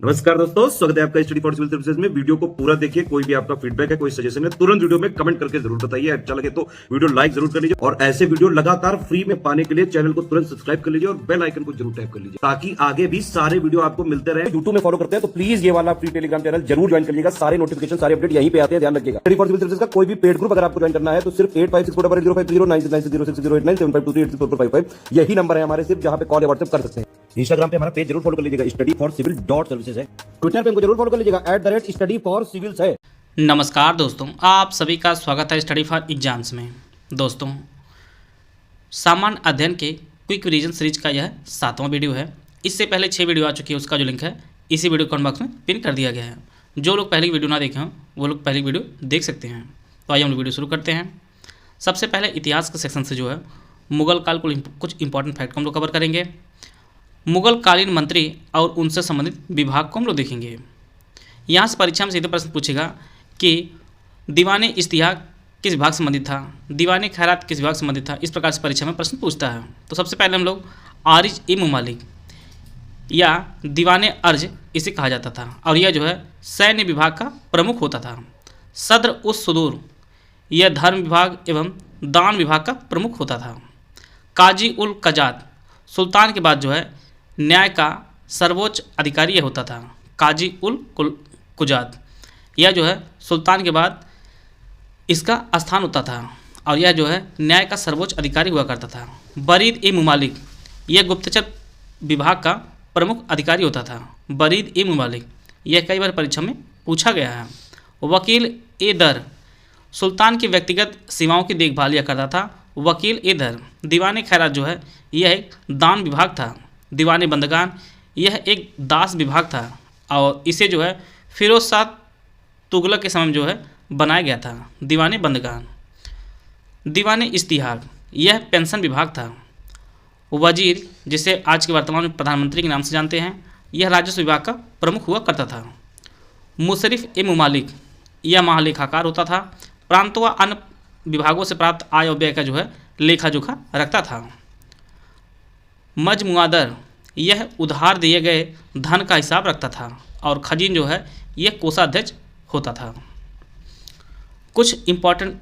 नमस्कार दोस्तों, स्वागत है आपका स्टडी फॉर सिविल सर्विसेज में। वीडियो को पूरा देखिए। कोई भी आपका फीडबैक है, कोई सजेशन है, तुरंत वीडियो में कमेंट करके जरूर बताइए। अच्छा लगे तो वीडियो लाइक जरूर कर लीजिए और ऐसे वीडियो लगातार फ्री में पाने के लिए चैनल को तुरंत सब्सक्राइब कर लीजिए और बेल आइकन को जरूर टैप कर लीजिए ताकि आगे भी सारे वीडियो आपको मिलते रहे। यूट्यूब में फॉलो करते हैं तो प्लीज ये वाला फ्री टेलीग्राम चैनल जरूर ज्वाइन करिएगा। सारे नोटिफिकेशन, सारे अपडेट यहीं पे आते हैं, ध्यान रखिएगा। स्टडी फॉर सिविल सर्विसेज का कोई भी पेड ग्रुप अगर आपको ज्वाइन करना है तो सिर्फ 8564809606089752380455 यही नंबर है हमारे, सिर्फ जहां पे कॉल या व्हाट्सएप कर सकते हैं। इंस्टाग्राम पे हमारा पेज जरूर फॉलो कर लीजिएगा, स्टडी फॉर सिविल .सर्विसेज है। ट्विटर पे हमको जरूर फॉलो कर लीजिएगा, @study for civils है। नमस्कार दोस्तों, आप सभी का स्वागत है स्टडी फॉर एग्जाम्स में। दोस्तों, सामान्य अध्ययन के क्विक रीजन सीरीज का यह 7वां वीडियो है। इससे पहले 6 वीडियो आ चुकी है, उसका जो लिंक है इसी वीडियो कमेंट बॉक्स में पिन कर दिया गया है। जो लोग पहली वीडियो ना देखे हों वो लोग पहली वीडियो देख सकते हैं। तो आइए हम लोग वीडियो शुरू करते हैं। सबसे पहले इतिहास के सेक्शन से जो है मुगल काल को कुछ इंपॉर्टेंट फैक्ट को हम लोग कवर करेंगे। मुगल कालीन मंत्री और उनसे संबंधित विभाग को हम लोग देखेंगे। यहाँ से परीक्षा में सीधे प्रश्न पूछेगा कि दीवाने इश्तिहाक किस विभाग से संबंधित था, दीवाने खैरात किस विभाग से संबंधित था। इस प्रकार से परीक्षा में प्रश्न पूछता है। तो सबसे पहले हम लोग आरिज ए मुमालिक या दीवाने अर्ज इसे कहा जाता था और यह जो है सैन्य विभाग का प्रमुख होता था। सद्र उस सुदूर यह धर्म विभाग एवं दान विभाग का प्रमुख होता था। काजी उल कजात सुल्तान के बाद जो है न्याय का सर्वोच्च अधिकारी यह होता था। काजी उल कुजात यह जो है सुल्तान के बाद इसका स्थान होता था और यह जो है न्याय का सर्वोच्च अधिकारी हुआ करता था। बरीद ए मुमालिक यह गुप्तचर विभाग का प्रमुख अधिकारी होता था। बरीद ए मुमालिक यह कई बार परीक्षा में पूछा गया है। वकील ए दर सुल्तान की व्यक्तिगत सीमाओं की देखभाल यह करता था। वकील ए दर दीवाने खैरात जो है यह एक दान विभाग था। दीवाने बंदगान यह एक दास विभाग था और इसे जो है फिरोज शाह तुगलक के समय में जो है बनाया गया था। दीवाने बंदगान। दीवाने इश्तिहाक यह पेंशन विभाग था। वजीर जिसे आज के वर्तमान में प्रधानमंत्री के नाम से जानते हैं, यह राजस्व विभाग का प्रमुख हुआ करता था। मुशरिफ ए मुमालिक यह महालेखाकार होता था। प्रांतों व अन्य विभागों से प्राप्त आय और व्यय का जो है लेखा जोखा रखता था। मजमुआदर यह उधार दिए गए धन का हिसाब रखता था और खजीन जो है यह कोषाध्यक्ष होता था। कुछ इम्पॉर्टेंट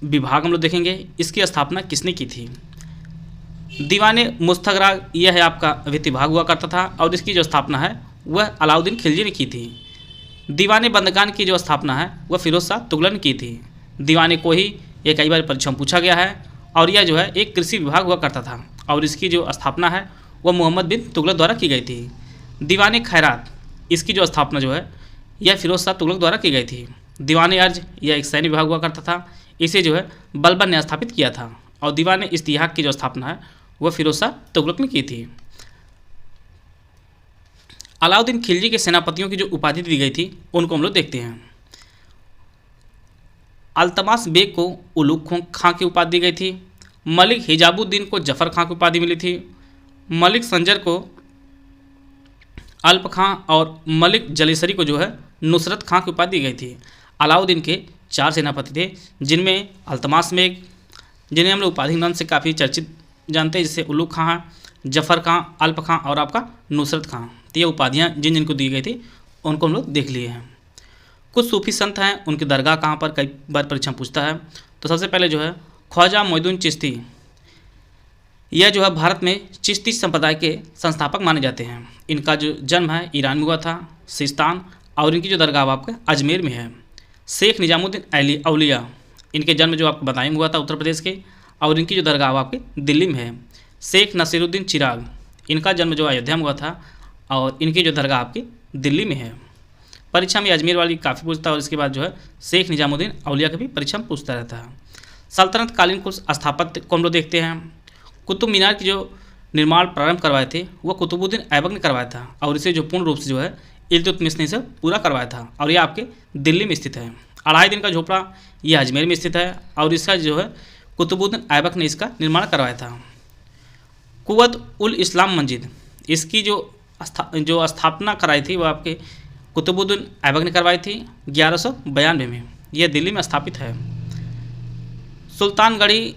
विभाग हम लोग देखेंगे। इसकी स्थापना किसने की थी। दीवाने मुस्तगरा यह है आपका वित्त विभाग हुआ करता था और इसकी जो स्थापना है वह अलाउद्दीन खिलजी ने की थी। दीवाने बंदगान की जो स्थापना है वह फिरोज शाह तुगलक ने की थी। दीवाने कोही ये कई बार परीक्षा में पूछा गया है और यह जो है एक कृषि विभाग हुआ करता था और इसकी जो स्थापना है वह मोहम्मद बिन तुगलक द्वारा की गई थी। दीवाने खैरात इसकी जो स्थापना जो है यह फिरोज शाह तुगलक द्वारा की गई थी। दीवाने अर्ज यह एक सैन्य विभाग हुआ करता था, इसे जो है बलबन ने स्थापित किया था। और दीवाने इश्तिहाक की जो स्थापना है वह फिरोज शाह तुगलक ने की थी। अलाउद्दीन खिलजी के सेनापतियों की जो उपाधि दी गई थी उनको हम लोग देखते हैं। अल्तमास बेग को उलूग खां की उपाधि दी गई थी। मलिक हिजाबुद्दीन को जफ़र खां की उपाधि मिली थी। मलिक संजर को अल्प खां और मलिक जलेसरी को जो है नुसरत खां की उपाधि दी गई थी। अलाउद्दीन के 4 सेनापति थे जिनमें अल्तमास बेग, जिन्हें हम लोग उपाधि नाम से काफ़ी चर्चित जानते हैं, जैसे उलूग खां, जफ़र खां, अल्प खां और आपका नुसरत खां। तो ये उपाधियाँ जिन जिनको दी गई थी उनको हम लोग देख लिए हैं। कुछ सूफी संत हैं, उनकी दरगाह कहाँ पर कई बार परीक्षा पूछता है। तो सबसे पहले जो है ख्वाजा मोइनुद्दीन चिश्ती, यह जो है भारत में चिश्ती संप्रदाय के संस्थापक माने जाते हैं। इनका जो जन्म है ईरान में हुआ था, सिस्तान, और इनकी जो दरगाह आपके अजमेर में है। शेख निजामुद्दीन औलिया, इनके जन्म जो आपको बताया हुआ था उत्तर प्रदेश के, और इनकी जो दरगाह आपके दिल्ली में है। शेख नसीरुद्दीन चिराग, इनका जन्म जो अयोध्या में हुआ था और इनकी जो दरगाह आपकी दिल्ली में है। परीक्षा में अजमेर वाली काफ़ी पूछता है और इसके बाद जो है शेख निजामुद्दीन औलिया का भी परीक्षा में पूछता रहता है। सल्तनत कालीन कुछ स्थापत्य को हम लोग देखते हैं। कुतुब मीनार की जो निर्माण प्रारंभ करवाए थे वह कुतुबुद्दीन ऐबक ने करवाया था और इसे जो पूर्ण रूप से जो है इल्तुतमिश ने इसे पूरा करवाया था और यह आपके दिल्ली में स्थित है। 2.5 दिन का झोपड़ा यह अजमेर में स्थित है और इसका जो है कुतुबुद्दीन ऐबक ने इसका निर्माण करवाया था। कुव्वत उल इस्लाम मस्जिद, इसकी जो स्थापना कराई थी वह आपके कुतुबुद्दीन ऐबक ने करवाई थी 1192 में। यह दिल्ली में स्थापित है। सुल्तानगढ़ी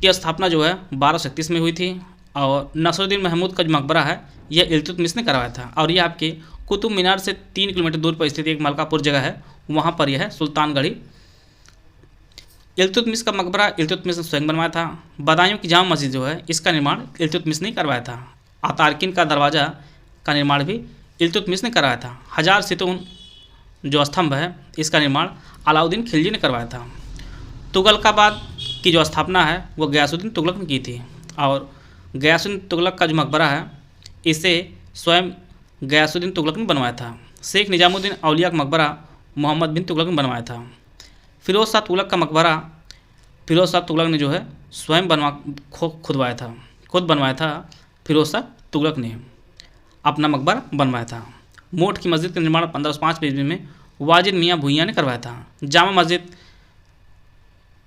की स्थापना जो है 1231 में हुई थी और नसरुद्दीन महमूद का जो मकबरा है यह इल्तुतमिश ने करवाया था। और यह आपके कुतुब मीनार से 3 किलोमीटर दूर पर स्थित एक मलकापुर जगह है, वहाँ पर यह है सुल्तानगढ़ी। इल्तुतमिश का मकबरा इल्तुतमिश ने स्वयं बनवाया था। बदायूं की जामा मस्जिद जो है इसका निर्माण इल्तुतमिश ने करवाया था। अतारकिन का दरवाज़ा का निर्माण भी इल्तुतमिश ने कराया था। 1000 सितून जो स्तंभ है इसका निर्माण अलाउद्दीन खिलजी ने करवाया था। तुगलकाबाद की जो स्थापना है वो गयासुद्दीन तुगलक ने की थी। और गयासुद्दीन तुगलक का जो मकबरा है इसे स्वयं गयासुद्दीन तुगलक ने बनवाया था। शेख निजामुद्दीन औलिया का मकबरा मोहम्मद बिन तुगलक ने बनवाया था। फिरोज शाह तुगलक का मकबरा फिरोज शाह तुगलक ने जो है स्वयं खुद बनवाया था। फिरोज शाह तुगलक ने अपना मकबरा बनवाया था। मोट की मस्जिद का निर्माण 1505 ईस्वी में वाजिद मियाँ भुइयाँ ने करवाया था। जामा मस्जिद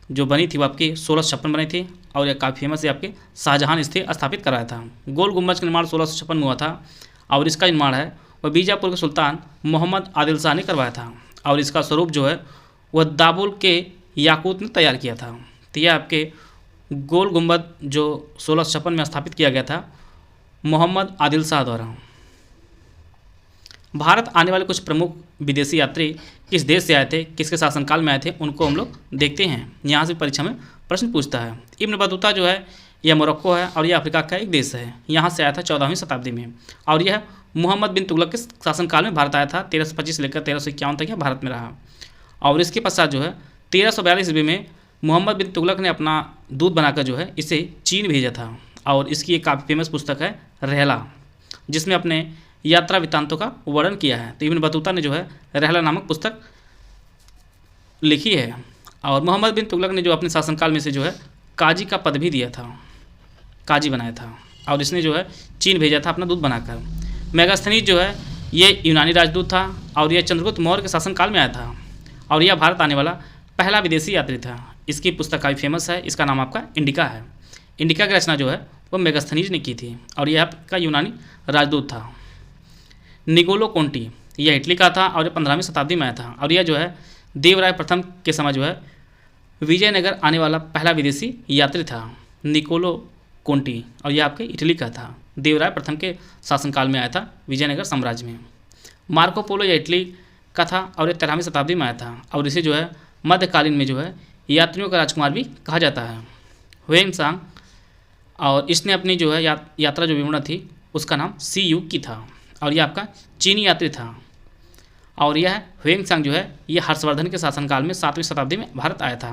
जो बनी थी वो आपकी 1656 बनी थी और यह काफ़ी फेमस है, आपके शाहजहां ने स्थापित कराया था। गोल गुम्बज का निर्माण 1656 में हुआ था और इसका निर्माण है वह बीजापुर के सुल्तान मोहम्मद आदिल शाह ने करवाया था। और इसका स्वरूप जो है वह दाबुल के याकूत ने तैयार किया था। तो यह आपके गोल गुम्बद जो 1656 में स्थापित किया गया था मोहम्मद आदिल शाह द्वारा। भारत आने वाले कुछ प्रमुख विदेशी यात्री किस देश से आए थे, किसके शासनकाल में आए थे, उनको हम लोग देखते हैं। यहाँ से परीक्षा में प्रश्न पूछता है। इब्न बतूता जो है यह मोरक्को है और यह अफ्रीका का एक देश है। यहाँ से आया था 14वीं शताब्दी में और यह मोहम्मद बिन तुगलक के शासनकाल में भारत आया था। 1325 से लेकर 1351 तक यह भारत में रहा। और इसके पश्चात जो है 1342 ईस्वी में मोहम्मद बिन तुगलक ने अपना दूत बनाकर जो है इसे चीन भेजा था। और इसकी एक काफ़ी फेमस पुस्तक है रहला, जिसमें अपने यात्रा वृत्तांतों का वर्णन किया है। तो इब्न बतूता ने जो है रहला नामक पुस्तक लिखी है। और मोहम्मद बिन तुगलक ने जो अपने शासनकाल में से जो है काजी का पद भी दिया था, काजी बनाया था। और इसने जो है चीन भेजा था अपना दूत बनाकर। मेगास्थनीज जो है ये यूनानी राजदूत था और यह चंद्रगुप्त मौर्य के शासनकाल में आया था और यह भारत आने वाला पहला विदेशी यात्री था। इसकी पुस्तक काफ़ी फेमस है, इसका नाम आपका इंडिका है। इंडिका की रचना जो है वो मेगास्थनीज ने की थी और यह आपका यूनानी राजदूत था। निकोलो कोंटी यह इटली का था और यह 15वीं शताब्दी में आया था और यह जो है देवराय प्रथम के समय जो है विजयनगर आने वाला पहला विदेशी यात्री था, निकोलो कोंटी। और यह आपके इटली का था, देवराय प्रथम के शासनकाल में आया था विजयनगर साम्राज्य में। मार्को पोलो यह इटली का था और यह 13वीं शताब्दी में आया था और इसे जो है मध्यकालीन में जो है यात्रियों का राजकुमार भी कहा जाता है। हुएंग सांग और इसने अपनी जो है यात्रा जो विवरण थी उसका नाम सी यू की था और यह आपका चीनी यात्री था। और यह हुएंग सांग जो है यह हर्षवर्धन के शासनकाल में 7वीं शताब्दी में भारत आया था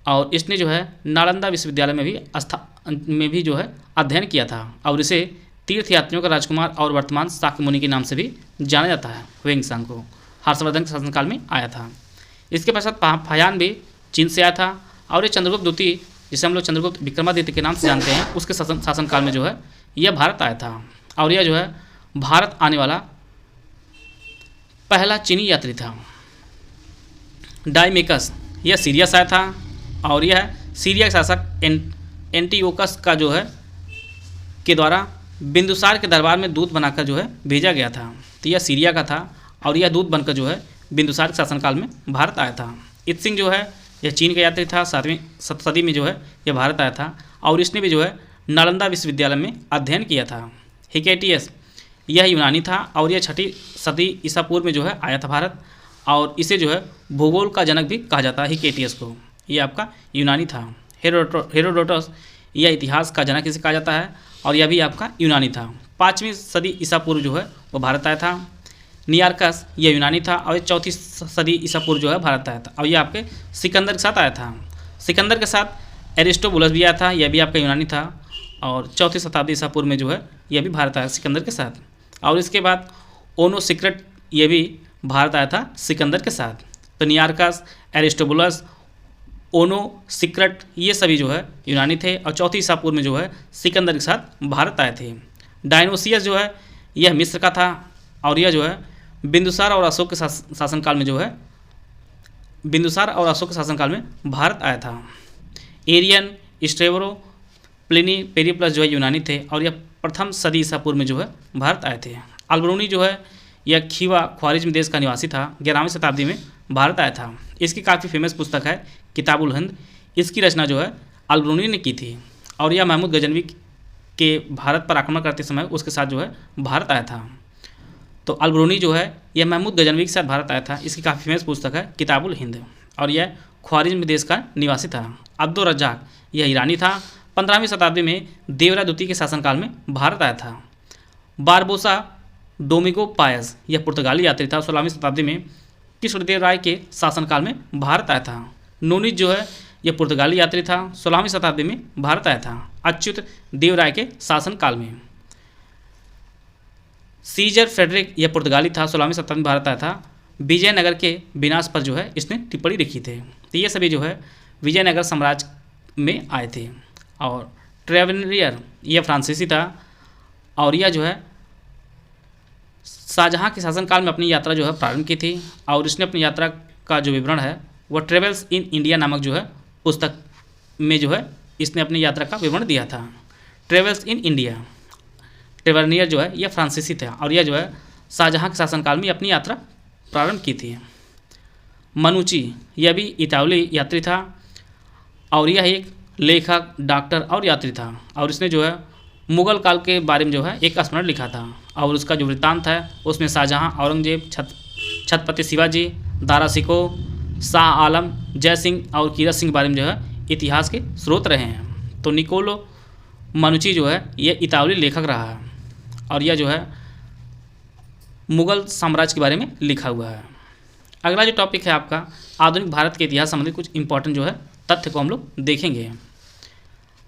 और इसने जो है नालंदा विश्वविद्यालय में भी जो है अध्ययन किया था और इसे तीर्थ यात्रियों का राजकुमार और वर्तमान शाक्य मुनि के नाम से भी जाना जाता है। हुएंग सांग को हर्षवर्धन के शासनकाल में आया था। इसके पश्चात फायान भी चीन से आया था और ये चंद्रगुप्त द्वितीय, जिसे हम लोग चंद्रगुप्त विक्रमादित्य के नाम से जानते हैं, उसके शासनकाल में जो है यह भारत आया था और यह जो है भारत आने वाला पहला चीनी यात्री था। डायमेकस यह सीरिया से आया था और यह सीरिया के शासक एंटीओकस का जो है के द्वारा बिंदुसार के दरबार में दूत बनाकर जो है भेजा गया था। तो यह सीरिया का था और यह दूत बनकर जो है बिंदुसार के शासनकाल में भारत आया था। इत्सिंग जो है यह चीन का यात्री था, 7वीं सदी में जो है यह भारत आया था और इसने भी जो है नालंदा विश्वविद्यालय में अध्ययन किया था। हिकेटियस यह यूनानी था और यह 6ठी सदी ईसा पूर्व में जो है आया था भारत और इसे जो है भूगोल का जनक भी कहा जाता है हिकेटियस को। यह आपका यूनानी था। हेरोडोटस यह इतिहास का जनक इसे कहा जाता है और यह भी आपका यूनानी था। 5वीं सदी ईसा पूर्व जो है वो भारत आया था। नियार्कस यह यूनानी था और 4ठी सदी ईसा पूर्व जो है भारत आया था और यह आपके सिकंदर के साथ आया था। सिकंदर के साथ एरिस्टोबुलस भी आया था, यह भी आपका यूनानी था और 4ठी शताब्दी ईसा पूर्व में जो है यह भी भारत आया सिकंदर के साथ। और इसके बाद ओनो सिक्रेट ये भी भारत आया था सिकंदर के साथ। तो नियार्कस, एरिस्टोबुलस, ओनो सिक्रेट ये सभी जो है यूनानी थे और 4ठी ईसा पूर्व में जो है सिकंदर के साथ भारत आए थे। डायनोसियस जो है यह मिस्र का था और यह जो है बिंदुसार और अशोक के शासनकाल में जो है भारत आया था। एरियन, स्ट्रेबरो, प्लिनी, पेरिप्लस जो है यूनानी थे और यह प्रथम सदी ईसा पूर्व में जो है भारत आए थे। अल्बरूनी जो है यह खीवा ख्वारिज्म देश का निवासी था, 11वीं शताब्दी में भारत आया था। इसकी काफ़ी फेमस पुस्तक है किताबुल हिंद। इसकी रचना जो है अल्बरूनी ने की थी और यह महमूद गजनवी के भारत पर आक्रमण करते समय उसके साथ जो है भारत आया था। तो अल-बरूनी जो है यह महमूद गजनवी के साथ भारत आया था। इसकी काफ़ी फेमस पुस्तक है किताबुल हिंद, और यह ख्वारिज़्म देश का निवासी था। अब्दुल रज़्ज़ाक़ यह ईरानी था। 15वीं शताब्दी में देवराय द्वितीय के शासनकाल में भारत आया था। बारबोसा डोमिंगो पायस यह पुर्तगाली यात्री था। 16वीं शताब्दी में कृष्णदेवराय के शासनकाल में भारत आया था। नूनिज जो है यह पुर्तगाली यात्री था। 16वीं शताब्दी में भारत आया था अच्युत देवराय के शासनकाल में। सीजर फ्रेडरिक यह पुर्तगाली था। 16वीं शताब्दी में भारत आया था। विजयनगर के विनाश पर जो है इसने टिप्पणी लिखी थी। तो ये सभी जो है विजयनगर साम्राज्य में आए थे। और ट्रेवेनियर यह फ्रांसीसी था, और यह जो है शाहजहाँ के शासनकाल में अपनी यात्रा जो है प्रारंभ की थी, और इसने अपनी यात्रा का जो विवरण है वह ट्रेवल्स इन इंडिया नामक जो है पुस्तक में जो है इसने अपनी यात्रा का विवरण दिया था। Travels in India. ट्रेवेनियर जो है यह फ्रांसीसी था, और यह जो है शाहजहाँ के शासनकाल में अपनी यात्रा प्रारंभ की थी। मनुची यह भी इतालवी यात्री था, और यह एक लेखक, डॉक्टर और यात्री था, और इसने जो है मुग़ल काल के बारे में जो है एक स्मरण लिखा था, और उसका जो वृत्तांत है उसमें शाहजहाँ, औरंगजेब, छत्रपति शिवाजी, दारा शिकोह, शाह आलम, जय सिंह और कीरत सिंह के बारे में जो है इतिहास के स्रोत रहे हैं। तो निकोलो मनुची जो है ये इतालवी लेखक रहा है, और यह जो है मुग़ल साम्राज्य के बारे में लिखा हुआ है। अगला जो टॉपिक है आपका आधुनिक भारत के इतिहास संबंधित कुछ इंपॉर्टेंट जो है तथ्य को हम लोग देखेंगे।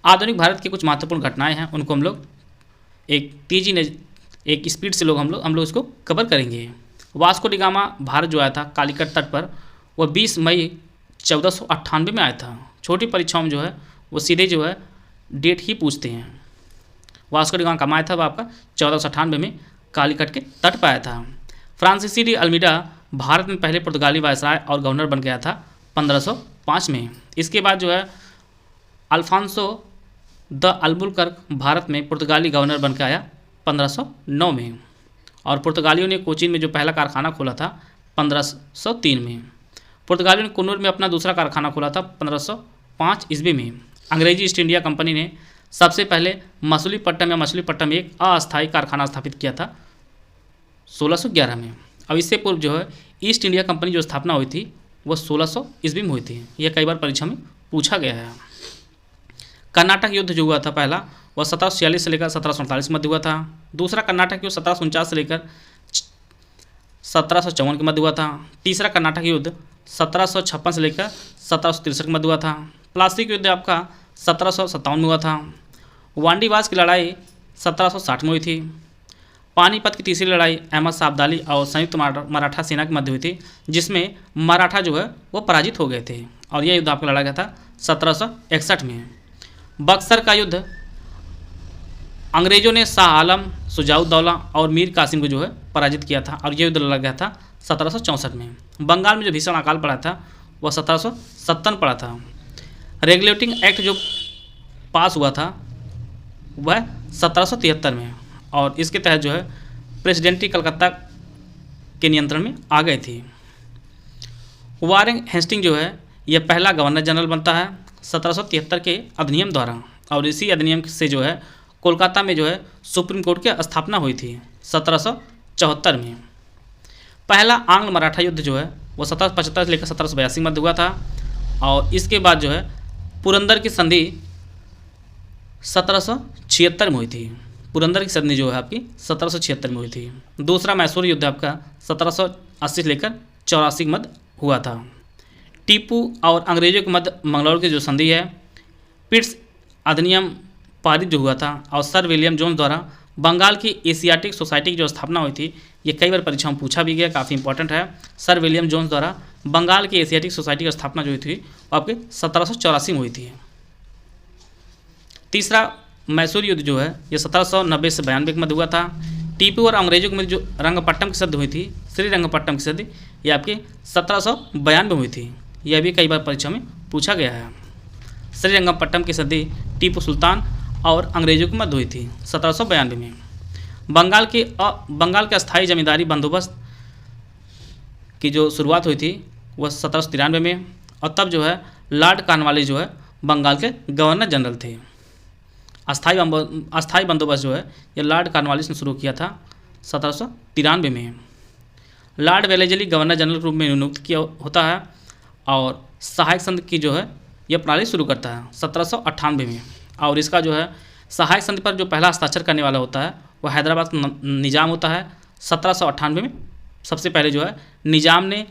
आधुनिक भारत की कुछ महत्वपूर्ण घटनाएं हैं, उनको हम लोग एक स्पीड से हम लोग इसको कवर करेंगे। वास्को डी गामा भारत जो आया था कालीकट तट पर, वह 20 मई 1498 में आया था। छोटी परीक्षाओं में जो है वो सीधे जो है डेट ही पूछते हैं। वास्को डी गामा कब आया था? वह आपका 1498 में कालीकट के तट पर आया था। फ्रांसीसी डी अल्मीडा भारत में पहले पुर्तगाली वायसराय और गवर्नर बन गया था 1505 में। इसके बाद जो है अल्फांसो द अल्बुकर्क भारत में पुर्तगाली गवर्नर बन के आया 1509 में, और पुर्तगालियों ने कोचीन में जो पहला कारखाना खोला था 1503 में। पुर्तगालियों ने कुन्नूर में अपना दूसरा कारखाना खोला था 1505 ईस्वी में। अंग्रेजी ईस्ट इंडिया कंपनी ने सबसे पहले मछलीपट्टनम में एक अस्थायी कारखाना स्थापित किया था 1611 में। अब इससे पूर्व जो है ईस्ट इंडिया कंपनी जो स्थापना हुई थी वह 1600 ईस्वी में हुई थी। यह कई बार परीक्षा में पूछा गया है। कर्नाटक युद्ध जो हुआ था पहला वह 1746 से लेकर 1748 मध्य हुआ था। दूसरा कर्नाटक युद्ध 1749 से लेकर 1754 के मध्य हुआ था। तीसरा कर्नाटक युद्ध 1756 से लेकर 1763 के मध्य हुआ था। प्लासी युद्ध आपका 1757 में हुआ था। वांडीवास की लड़ाई 1760 में हुई थी। पानीपत की तीसरी लड़ाई अहमद शाह अब्दाली और संयुक्त मराठा सेना के मध्य हुई थी, जिसमें मराठा जो है वो पराजित हो गए थे, और यह युद्ध आपका लड़ा गया था 1761 में। बक्सर का युद्ध अंग्रेजों ने शाह आलम, शुजाउद्दौला और मीर कासिम को जो है पराजित किया था, और यह युद्ध लड़ा गया था 1764 में। बंगाल में जो भीषण अकाल पड़ा था वह 1757 पड़ा था। रेगुलेटिंग एक्ट जो पास हुआ था वह 1773 में, और इसके तहत जो है प्रेसिडेंटी कलकत्ता के नियंत्रण में आ गई थी। वारेन हेस्टिंग जो है यह पहला गवर्नर जनरल बनता है 1773 के अधिनियम द्वारा, और इसी अधिनियम से जो है कोलकाता में जो है सुप्रीम कोर्ट की स्थापना हुई थी 1774 में। पहला आंग्ल मराठा युद्ध जो है वो 1775 से लेकर 1782 मध्य हुआ था, और इसके बाद जो है पुरंदर की संधि 1776 में हुई थी। पुरंदर की संधि जो है आपकी 1776 में हुई थी। दूसरा मैसूर युद्ध आपका 1780 से लेकर 84 के मध्य हुआ था। टीपू और अंग्रेजों के मध्य मंगलौर की जो संधि है, पिट्स अधिनियम पारित जो हुआ था, और सर विलियम जोन्स द्वारा बंगाल की एशियाटिक सोसाइटी की जो स्थापना हुई थी, ये कई बार परीक्षा में पूछा भी गया, काफ़ी इंपॉर्टेंट है। सर विलियम जोन्स द्वारा बंगाल की एशियाटिक सोसाइटी की स्थापना जो हुई थी वो आपके 1784 में हुई थी। तीसरा मैसूर युद्ध जो है ये 1790 से 92 के मध्य हुआ था। टीपू और अंग्रेजों के मध्य जो रंगपट्टम की संधि हुई थी, श्री रंगपट्टम की संधि, ये आपकी 1792 में हुई थी। यह भी कई बार परीक्षा में पूछा गया है। श्री रंगपट्टम की संधि टीपू सुल्तान और अंग्रेजों के मध्य हुई थी 1792 में। बंगाल के अस्थायी जमींदारी बंदोबस्त की जो शुरुआत हुई थी वह 1793 में, और तब जो है लॉर्ड कॉर्नवालिस जो है बंगाल के गवर्नर जनरल थे। अस्थाई बंदोबस्त जो है ये लॉर्ड कॉर्नवालिस ने शुरू किया था 1793 में। लॉर्ड वेलेजली गवर्नर जनरल के रूप में नियुक्त किया होता है और सहायक संघ की जो है यह प्रणाली शुरू करता है 1798 में। और इसका जो है सहायक संधि पर जो पहला हस्ताक्षर करने वाला होता है वह हैदराबाद का निजाम होता है 1798 में। सबसे पहले जो है निजाम ने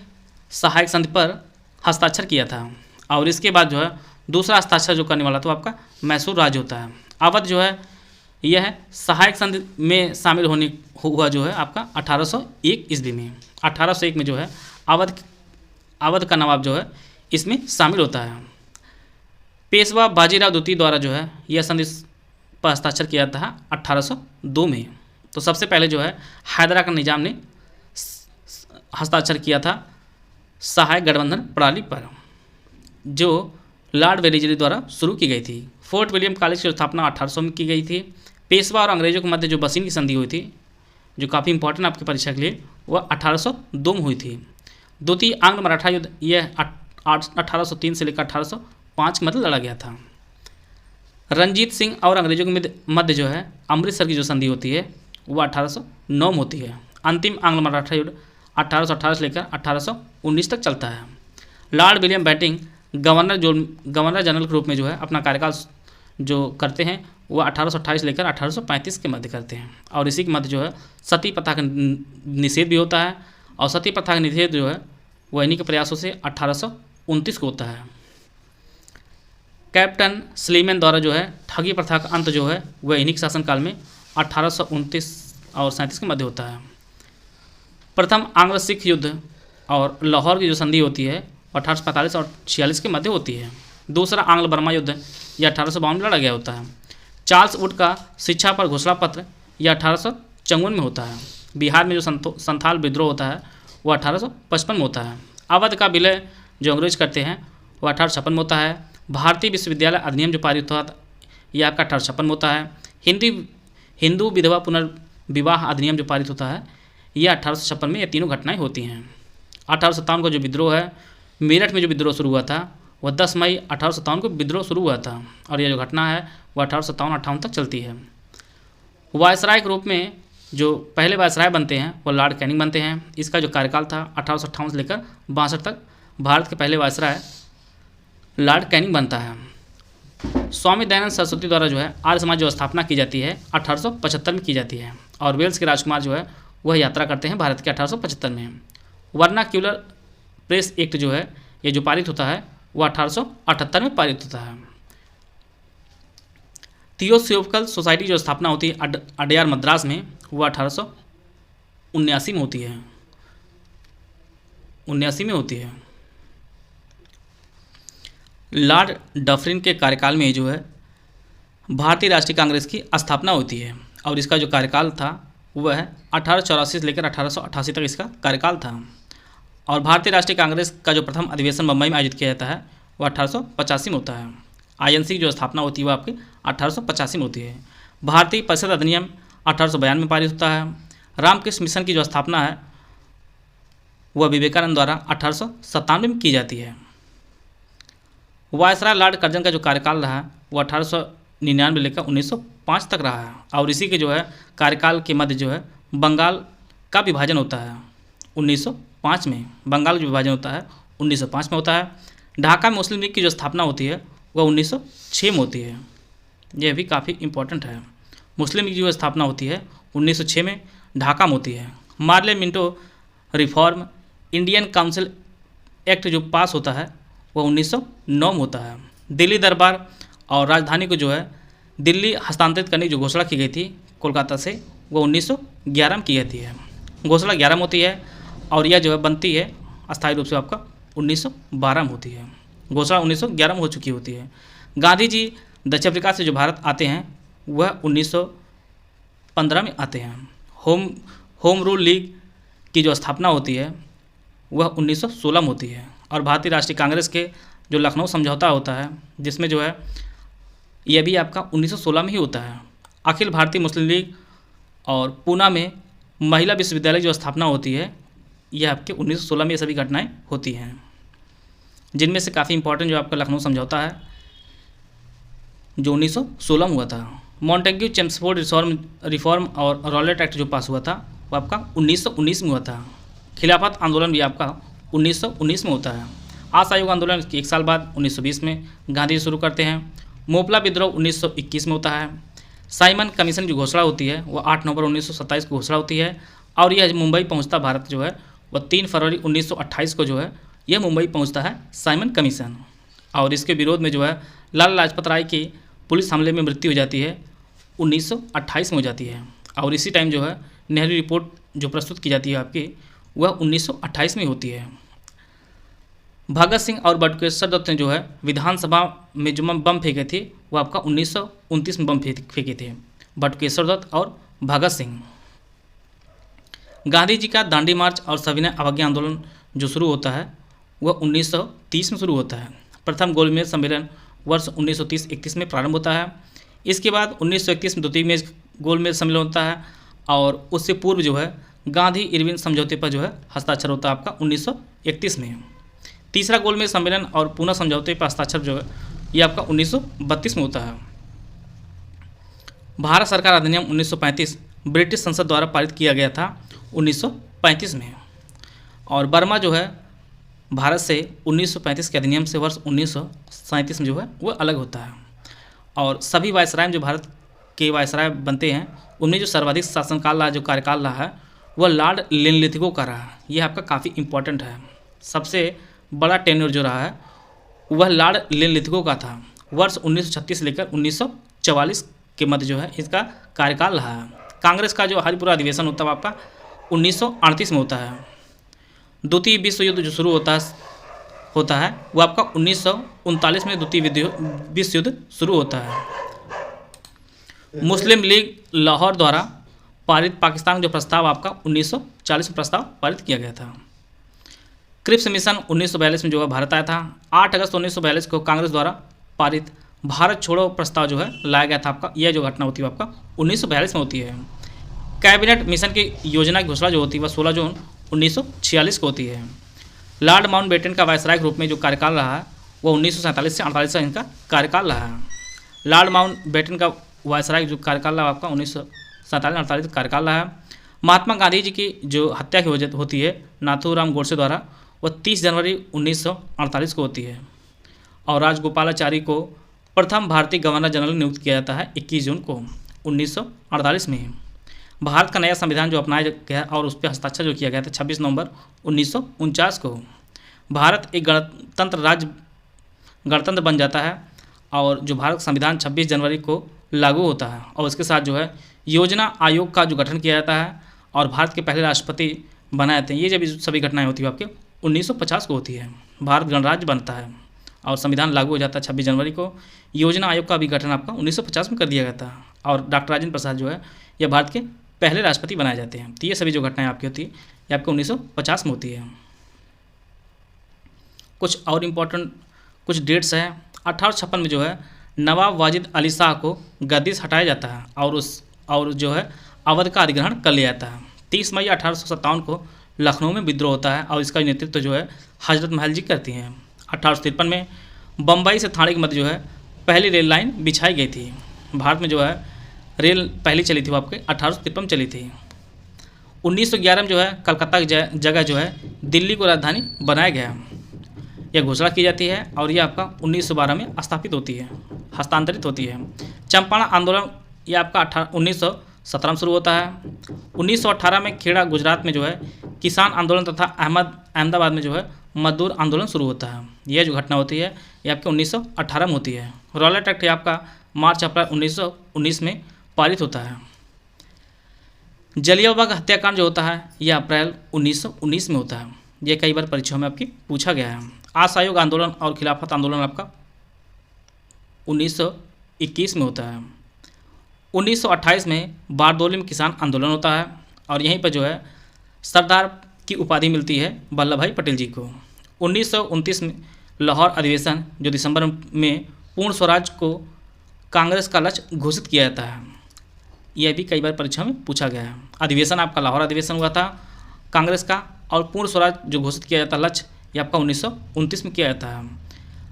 सहायक संधि पर हस्ताक्षर किया था और इसके बाद जो है दूसरा हस्ताक्षर जो करने वाला तो आपका मैसूर राज्य होता है। अवध जो है यह है सहायक संधि में शामिल होने हुआ जो है आपका 1801 ईस्वी में। 1801 में जो है अवध का नवाब जो है इसमें शामिल होता है। पेशवा बाजीराव द्वितीय द्वारा जो है यह संधि पर हस्ताक्षर किया था 1802 में। तो सबसे पहले जो है हैदरा का निजाम ने हस्ताक्षर किया था सहायक गठबंधन प्रणाली पर जो लॉर्ड वेलेजली द्वारा शुरू की गई थी। फोर्ट विलियम कॉलेज की स्थापना 1800 में की गई थी। पेशवा और अंग्रेजों के मध्य जो बसीन की संधि हुई थी जो काफ़ी इंपॉर्टेंट आपकी परीक्षा के लिए वह 1802 में हुई थी। द्वितीय आंग्ल मराठा युद्ध यह 1803 से लेकर 1805 के मध्य लड़ा गया था। रंजीत सिंह और अंग्रेजों के मध्य जो है अमृतसर की जो संधि होती है वह 1809 में होती है। अंतिम आंग्ल मराठा युद्ध 1818 से लेकर 1819 तक चलता है। Lord William Bentinck governor general के रूप में जो है अपना कार्यकाल जो करते हैं वह 1828 लेकर 1835 के मध्य करते हैं और इसी के मध्य जो है सती प्रथा का निषेध भी होता है और सती प्रथा का निषेध जो है वह इन्हीं के प्रयासों से 1829 को होता है। कैप्टन स्लीमैन द्वारा जो है ठगी प्रथा का अंत जो है वह इन्हीं के शासनकाल में 1829 और 37 के मध्य होता है। प्रथम आंग्ल सिख युद्ध और लाहौर की जो संधि होती है 1845 और 46 के मध्य होती है। दूसरा आंग्ल बर्मा युद्ध यह 1852 में लड़ा गया होता है। चार्ल्स वुड का शिक्षा पर घोषणा पत्र यह 1854 में होता है। बिहार में जो संथाल विद्रोह होता है वह 1855 में होता है। अवध का विलय जो अंग्रेज करते हैं वह 1856 में होता है। भारतीय विश्वविद्यालय अधिनियम जो पारित हुआ था यह आपका 1856 में होता है। हिंदू विधवा पुनर्विवाह अधिनियम जो पारित होता है यह 1856 में। ये तीनों घटनाएं होती हैं। 1857 का जो विद्रोह है मेरठ में जो विद्रोह शुरू हुआ था वह 10 मई 1857 को विद्रोह शुरू हुआ था और यह जो घटना है वह 1857-58 तक चलती है। वायसराय के रूप में जो पहले वायसराय बनते हैं वो लॉर्ड कैनिंग बनते हैं। इसका जो कार्यकाल था 1858 से लेकर 62 तक भारत के पहले वायसराय लॉर्ड कैनिंग बनता है। स्वामी दयानंद सरस्वती द्वारा जो है आर्य समाज जो स्थापना की जाती है 1875 में की जाती है और वेल्स के राजकुमार जो है वह यात्रा करते हैं भारत के 1875 में। वर्नाक्यूलर प्रेस एक्ट जो है ये जो पारित होता है वह 1878 में पारित होता है। थियोसॉफिकल सोसाइटी जो स्थापना होती है अडयार मद्रास में वह 1879 में होती है। 79 में होती है। लॉर्ड डफरिन के कार्यकाल में जो है भारतीय राष्ट्रीय कांग्रेस की स्थापना होती है और इसका जो कार्यकाल था वह है 1884 से लेकर 1888 तक इसका कार्यकाल था। और भारतीय राष्ट्रीय कांग्रेस का जो प्रथम अधिवेशन मुंबई में आयोजित किया जाता है वह 1885 में होता है। आईएनसी की जो स्थापना होती है वह आपकी 1885 में होती है। भारतीय परिषद अधिनियम 1892 में पारित होता है। रामकृष्ण मिशन की जो स्थापना है वह विवेकानंद द्वारा 1897 में की जाती है। वायसराय लॉर्ड कर्जन का जो कार्यकाल रहा वो 1899 लेकर 1905 तक रहा है और इसी के जो है कार्यकाल के मध्य जो है बंगाल का विभाजन होता है 1905 में। बंगाल का जो विभाजन होता है 1905 में होता है। ढाका मुस्लिम लीग की जो स्थापना होती है वह 1906 में होती है। यह भी काफ़ी इम्पोर्टेंट है। मुस्लिम लीग की जो स्थापना होती है 1906 में ढाका में होती है। Morley Minto reform Indian council act जो पास होता है वह 1909 में होता है। दिल्ली दरबार और राजधानी को जो है दिल्ली हस्तांतरित करने की जो घोषणा की गई थी कोलकाता से वो 1911 में की जाती है। घोषणा 11 में होती है और यह जो है बनती है अस्थायी रूप से आपका 1912 में होती है। घोषणा 1911 में हो चुकी होती है। गांधी जी दक्षिण अफ्रीका से जो भारत आते हैं वह 1915 में आते हैं। होम रूल लीग की जो स्थापना होती है वह 1916 में होती है। और भारतीय राष्ट्रीय कांग्रेस के जो लखनऊ समझौता होता है जिसमें जो है यह भी आपका 1916 में ही होता है। अखिल भारतीय मुस्लिम लीग और पूना में महिला विश्वविद्यालय जो स्थापना होती है यह आपके 1916 में ये सभी घटनाएं होती हैं, जिनमें से काफ़ी इंपॉर्टेंट जो आपका लखनऊ समझौता है जो 1916 में हुआ था। मॉन्टेग्यू चेम्सफोर्ड रिफॉर्म और रॉलेट एक्ट जो पास हुआ था वो आपका 1919 में हुआ था। खिलाफत आंदोलन भी आपका 1919 में होता है। असहयोग आंदोलन के 1 साल बाद 1920 में गांधी जी शुरू करते हैं। मोपला विद्रोह 1921 में होता है। साइमन कमीशन की घोषणा होती है वो 8 नवंबर 1927 को घोषणा होती है और यह मुंबई पहुंचता भारत जो है वह 3 फरवरी 1928 को जो है यह मुंबई पहुंचता है साइमन कमीशन। और इसके विरोध में जो है लाला लाजपत राय की पुलिस हमले में मृत्यु हो जाती है 1928 में हो जाती है। और इसी टाइम जो है नेहरू रिपोर्ट जो प्रस्तुत की जाती है आपकी वह 1928 में होती है। भगत सिंह और बटुकेश्वर दत्त ने जो है विधानसभा में जो बम फेंके थे वो आपका 1929 में बम फेंके थे, बटुकेश्वर दत्त और भगत सिंह। गांधी जी का दांडी मार्च और सविनय अवज्ञा आंदोलन जो शुरू होता है वह 1930 में शुरू होता है। प्रथम गोलमेज सम्मेलन वर्ष 1930-31 में प्रारंभ होता है। इसके बाद 1931 में द्वितीय गोलमेज सम्मेलन होता है और उससे पूर्व जो है गांधी इरविन समझौते पर जो है हस्ताक्षर होता है आपका 1931 में। तीसरा गोलमेज सम्मेलन और पूना समझौते पर हस्ताक्षर जो है ये आपका 1932 में होता है। भारत सरकार अधिनियम 1935 ब्रिटिश संसद द्वारा पारित किया गया था 1935 में। और बर्मा जो है भारत से 1935 के अधिनियम से वर्ष 1937 में जो है वो अलग होता है। और सभी वायसराय जो भारत के वायसराय बनते हैं उनमें जो सर्वाधिक शासनकाल रहा, जो कार्यकाल रहा है वह लॉर्ड लिनलिथगो का रहा। यह आपका काफ़ी इंपॉर्टेंट है। सबसे बड़ा टेन्योर जो रहा है वह लॉर्ड लिनलिथगो का था। वर्ष 1936 से लेकर 1944 के मध्य जो है इसका कार्यकाल रहा है। कांग्रेस का जो हरिपुरा अधिवेशन होता है आपका 1938 में होता है। द्वितीय विश्व युद्ध जो शुरू होता है वो आपका 1939 में द्वितीय विश्व युद्ध शुरू होता है। मुस्लिम लीग लाहौर द्वारा पारित पाकिस्तान जो प्रस्ताव आपका 1940 में प्रस्ताव पारित किया गया था। क्रिप्स मिशन 1942 में जो है भारत आया था। 8 अगस्त 1942 को कांग्रेस द्वारा पारित भारत छोड़ो प्रस्ताव जो है लाया गया था आपका। यह जो घटना होती है आपका 1942 में होती है। कैबिनेट मिशन की योजना की घोषणा जो होती है वह 16 जून 1946 को होती है। लॉर्ड माउंटबेटन का वायसराय के रूप में जो कार्यकाल रहा है वह 1947 से 48 तक इनका कार्यकाल रहा है। लॉर्ड माउंटबेटन का वायसराय जो कार्यकाल रहा आपका 1947-48 तक कार्यकाल रहा है। महात्मा गांधी जी की जो हत्या की वजह होती है नाथूराम गोडसे द्वारा वह 30 जनवरी 1948 को होती है। और राजगोपालाचारी को प्रथम भारतीय गवर्नर जनरल नियुक्त किया जाता है 21 जून को 1948 में। भारत का नया संविधान जो अपनाया गया और उस पर हस्ताक्षर जो किया गया था 26 नवंबर 1949 को। भारत एक गणतंत्र बन जाता है और जो भारत संविधान 26 जनवरी को लागू होता है। और उसके साथ जो है योजना आयोग का जो गठन किया जाता है और भारत के पहले राष्ट्रपति बनाए थे। ये जब सभी घटनाएं होती है आपके 1950 को होती है। भारत गणराज्य बनता है और संविधान लागू हो जाता है 26 जनवरी को। योजना आयोग का भी गठन आपका 1950 में कर दिया गया था और डॉक्टर राजेंद्र प्रसाद जो है यह भारत के पहले राष्ट्रपति बनाए जाते हैं। तो ये सभी जो घटनाएं आपकी होती है ये आपके 1950 में होती है। कुछ और इम्पोर्टेंट कुछ डेट्स हैं। 1856 में जो है नवाब वाजिद अली शाह को गद्दी से हटाया जाता है और जो है अवध का अधिग्रहण कर लिया जाता है। 30 मई 1857 को लखनऊ में विद्रोह होता है और इसका नेतृत्व जो है हजरत महल जी करती हैं। 1853 में बम्बई से थाने के मध्य जो है पहली रेल लाइन बिछाई गई थी। भारत में जो है रेल पहली चली थी वो आपके 1853 में चली थी। 1911 में जो है कलकत्ता की जगह जो है दिल्ली को राजधानी बनाया गया। यह घोषणा की जाती है और यह आपका 1912 में स्थापित होती है, हस्तांतरित होती है। चंपारण आंदोलन ये आपका 1917 में शुरू होता है। 1918 में खेड़ा गुजरात में जो है किसान आंदोलन तथा अहमदाबाद में जो है मजदूर आंदोलन शुरू होता है। यह जो घटना होती है ये आपके 1918 में होती है। रॉलेट एक्ट आपका मार्च अप्रैल 1919 में पारित होता है। जलियांवाला हत्याकांड जो होता है यह अप्रैल 1919 में होता है। यह कई बार परीक्षाओं में आपकी पूछा गया है। असहयोग आंदोलन और खिलाफत आंदोलन आपका 1921 में होता है। 1928 में बारदोली में किसान आंदोलन होता है और यहीं पर जो है सरदार की उपाधि मिलती है वल्लभ भाई पटेल जी को। 1929 में लाहौर अधिवेशन जो दिसंबर में पूर्ण स्वराज को कांग्रेस का लक्ष्य घोषित किया जाता है। यह भी कई बार परीक्षा में पूछा गया है। अधिवेशन आपका लाहौर अधिवेशन हुआ था कांग्रेस का और पूर्ण स्वराज जो घोषित किया जाता है लक्ष्य ये आपका 1929 में किया जाता है।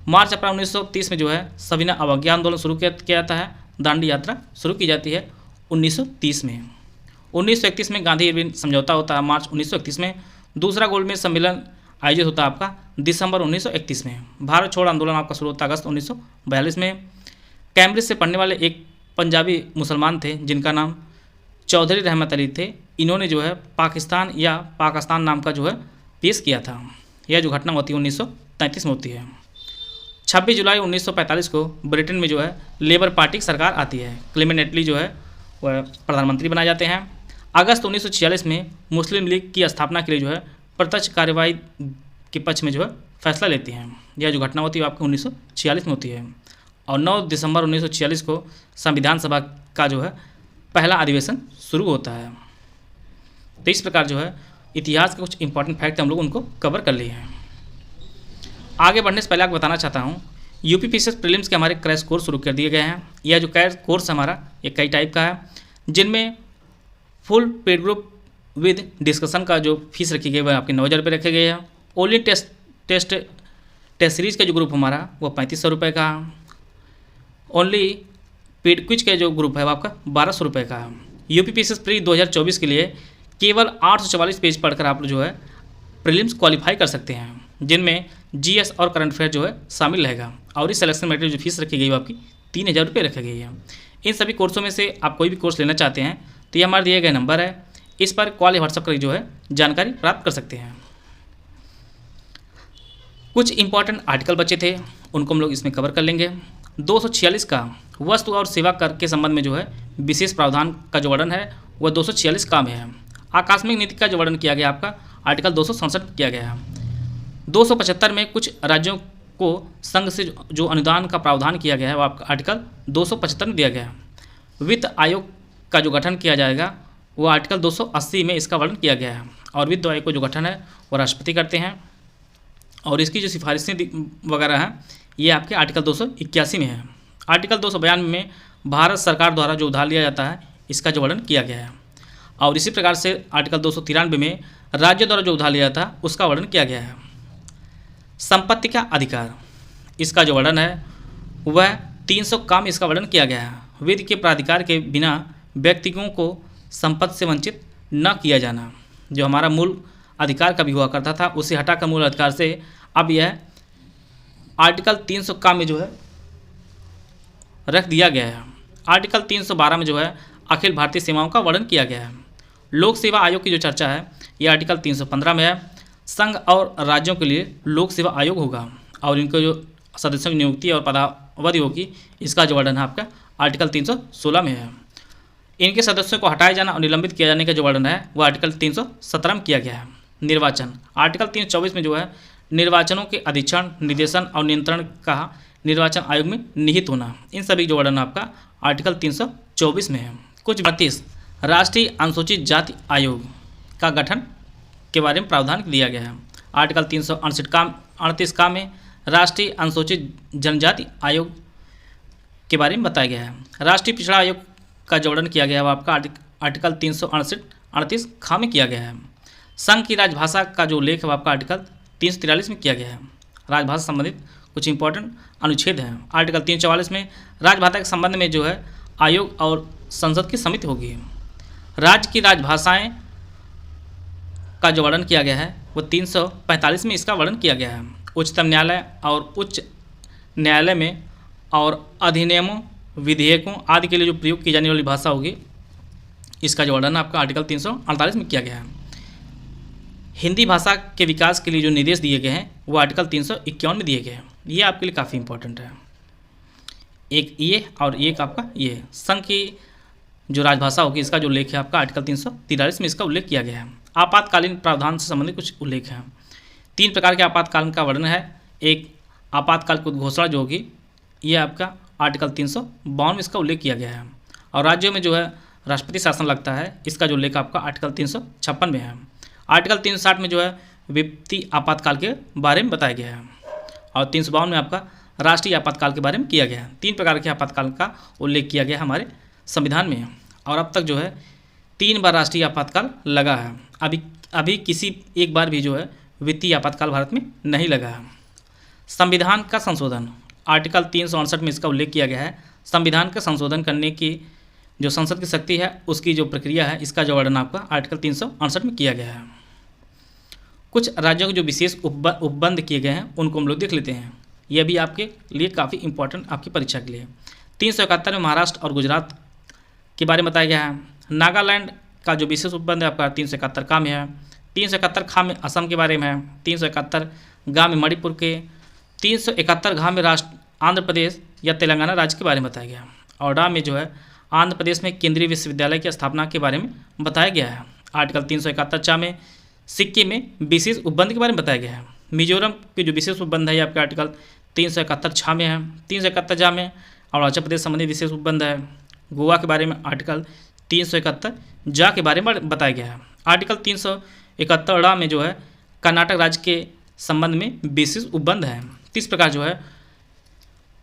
मार्च अप्रैल 1930 में जो है सविनय अवज्ञा आंदोलन शुरू किया जाता है दांडी यात्रा शुरू की जाती है 1930 में। 1931 में गांधी इरविन समझौता होता है मार्च 1931 में। दूसरा गोलमेज सम्मेलन आयोजित होता है आपका दिसंबर 1931 में। भारत छोड़ आंदोलन आपका शुरू होता है अगस्त 1942 में। कैम्ब्रिज से पढ़ने वाले एक पंजाबी मुसलमान थे जिनका नाम चौधरी रहमत अली थे। इन्होंने जो है पाकिस्तान नाम का जो है पेश किया था। यह जो घटना होती है 1933 में होती है। 26 जुलाई 1945 को ब्रिटेन में जो है लेबर पार्टी की सरकार आती है। क्लेमेंट एटली जो है वह प्रधानमंत्री बनाए जाते हैं। अगस्त 1946 में मुस्लिम लीग की स्थापना के लिए जो है प्रत्यक्ष कार्यवाही के पक्ष में जो है फैसला लेती हैं। यह जो घटना होती है आपको 1946 में होती है। और 9 दिसंबर 1946 को संविधान सभा का जो है पहला अधिवेशन शुरू होता है। तो इस प्रकार जो है इतिहास के कुछ इंपॉर्टेंट फैक्ट हम लोग उनको कवर कर लिए हैं। आगे बढ़ने से पहले आपको बताना चाहता हूँ यूपीपीसीएस प्रीलिम्स के हमारे क्रैश कोर्स शुरू कर दिए गए हैं। यह जो क्रैश कोर्स हमारा ये कई टाइप का है, जिनमें full paid group with discussion का जो फीस रखी गई है आपके 9,000 रुपये रखे गए हैं। ओनली टेस्ट सीरीज़ का जो ग्रुप हमारा वो 3500 रुपये का। ओनली पेड क्विज का जो ग्रुप है वो आपका 1200 रुपये का है। यूपीपीसीएस प्री 2024 के लिए केवल 844 पेज पढ़कर आप जो है प्रीलिम्स क्वालिफाई कर सकते हैं, जिनमें जीएस और करंट अफेयर जो है शामिल रहेगा। और इस सिलेक्शन मेटेरियल जो फीस रखी गई है आपकी 3,000 रुपये रखी गई है। इन सभी कोर्सों में से आप कोई भी कोर्स लेना चाहते हैं तो ये हमारे दिए गए नंबर है, इस पर कॉल या व्हाट्सएप करके जो है जानकारी प्राप्त कर सकते हैं। कुछ इंपॉर्टेंट आर्टिकल बचे थे उनको हम लोग इसमें कवर कर लेंगे। 246 का वस्तु और सेवा कर के संबंध में जो है विशेष प्रावधान का जो वर्णन है वह 246 का में है। आकस्मिक नीति का जो वर्णन किया गया आपका आर्टिकल 267 किया गया है। 275 में कुछ राज्यों को संघ से जो अनुदान का प्रावधान किया गया है वो आपका आर्टिकल 275 में दिया गया है। वित्त आयोग का जो गठन किया जाएगा वो आर्टिकल 280 में इसका वर्णन किया गया है। और वित्त आयोग का जो गठन है वो राष्ट्रपति करते हैं और इसकी जो सिफारिशें वगैरह हैं ये आपके आर्टिकल 281 में है। आर्टिकल 292 में भारत सरकार द्वारा जो उधार लिया जाता है इसका जो वर्णन किया गया है। और इसी प्रकार से आर्टिकल 293 में राज्य द्वारा जो उधार लिया था उसका वर्णन किया गया है। संपत्ति का अधिकार इसका जो वर्णन है वह 300 का में इसका वर्णन किया गया है। विधि के प्राधिकार के बिना व्यक्तियों को संपत्ति से वंचित न किया जाना, जो हमारा मूल अधिकार कभी हुआ करता था उसे हटाकर मूल अधिकार से अब यह आर्टिकल 300 का में जो है रख दिया गया है। आर्टिकल 312 में जो है अखिल भारतीय सेवाओं का वर्णन किया गया है। लोक सेवा आयोग की जो चर्चा है ये आर्टिकल 315 में है। संघ और राज्यों के लिए लोक सेवा आयोग होगा और इनको जो सदस्यों की नियुक्ति और पदावधि होगी इसका जो वर्णन है आपका आर्टिकल 316 में है। इनके सदस्यों को हटाए जाना और निलंबित किया जाने का जो वर्णन है वो आर्टिकल 317 में किया गया है। निर्वाचन आर्टिकल 324 में जो है निर्वाचनों के अधीक्षण निर्देशन और नियंत्रण का निर्वाचन आयोग में निहित होना, इन सभी जो वर्णन आपका आर्टिकल 324 में है। कुछ 32 राष्ट्रीय अनुसूचित जाति आयोग का गठन के बारे में प्रावधान दिया गया है। आर्टिकल 338 का में राष्ट्रीय अनुसूचित जनजाति आयोग के बारे में बताया गया है। राष्ट्रीय पिछड़ा आयोग का जो वर्णन किया गया है वो आपका आर्टिकल 338 खा में किया गया है। संघ की राजभाषा का जो उल्लेख है वो आपका आर्टिकल 343 में किया गया है। राजभाषा संबंधित कुछ इंपॉर्टेंट अनुच्छेद हैं। आर्टिकल 344 में राजभाषा के संबंध में जो है आयोग और संसद की समिति होगी। राज्य की राजभाषाएं का जो वर्णन किया गया है वो 345 में इसका वर्णन किया गया है। उच्चतम न्यायालय और उच्च न्यायालय में और अधिनियमों विधेयकों आदि के लिए जो प्रयोग की जाने वाली भाषा होगी इसका जो वर्णन आपका आर्टिकल 348 में किया गया है। हिंदी भाषा के विकास के लिए जो निर्देश दिए गए हैं वो आर्टिकल 351 में दिए गए हैं। ये आपके लिए काफ़ी इंपॉर्टेंट है। एक ये और एक आपका ये संघ की जो राजभाषा होगी इसका जो उल्लेख है आपका आर्टिकल 343 में इसका उल्लेख किया गया है। आपातकालीन प्रावधान से संबंधित कुछ उल्लेख हैं। 3 प्रकार के आपातकाल का वर्णन है। एक आपातकाल की घोषणा जो होगी ये आपका आर्टिकल 352 में इसका उल्लेख किया गया है। और राज्यों में जो है राष्ट्रपति शासन लगता है इसका जो उल्लेख आपका आर्टिकल 356 में है। आर्टिकल 360 में जो है वित्तीय आपातकाल के बारे में बताया गया है। और 352 में आपका राष्ट्रीय आपातकाल के बारे में किया गया है। 3 प्रकार के आपातकाल का उल्लेख किया गया हमारे संविधान में। और अब तक जो है 3 बार राष्ट्रीय आपातकाल लगा है। अभी किसी एक बार भी जो है वित्तीय आपातकाल भारत में नहीं लगा है। संविधान का संशोधन आर्टिकल 368 में इसका उल्लेख किया गया है। संविधान का संशोधन करने की जो संसद की शक्ति है उसकी जो प्रक्रिया है, इसका जो वर्णन आपका आर्टिकल 368 में किया गया है। कुछ राज्यों के जो विशेष उपबंध किए गए हैं उनको हम लोग देख लेते हैं। यह भी आपके लिए काफ़ी इंपॉर्टेंट आपकी परीक्षा के लिए। 371 में महाराष्ट्र और गुजरात के बारे में बताया गया है। नागालैंड का जो विशेष उपबंध है आपका 371 का में है। 371 खा में असम के बारे में है। 371 गा में मणिपुर के। 371 घा में आंध्र प्रदेश या तेलंगाना राज्य के बारे में बताया गया है। और डा में जो है आंध्र प्रदेश में केंद्रीय विश्वविद्यालय की स्थापना के बारे में बताया गया है। आर्टिकल 371 चा में सिक्किम में विशेष उपबंध के बारे में बताया गया है। मिजोरम के जो विशेष उपबंध है ये आपका आर्टिकल 371 छा में है। 371 जा में अरुणाचल प्रदेश संबंधी विशेष उपबंध है। गोवा के बारे में आर्टिकल 371 जा के बारे में बताया गया है। आर्टिकल 371 डा में जो है कर्नाटक राज्य के संबंध में विशेष उपबंध है। तो इस प्रकार जो है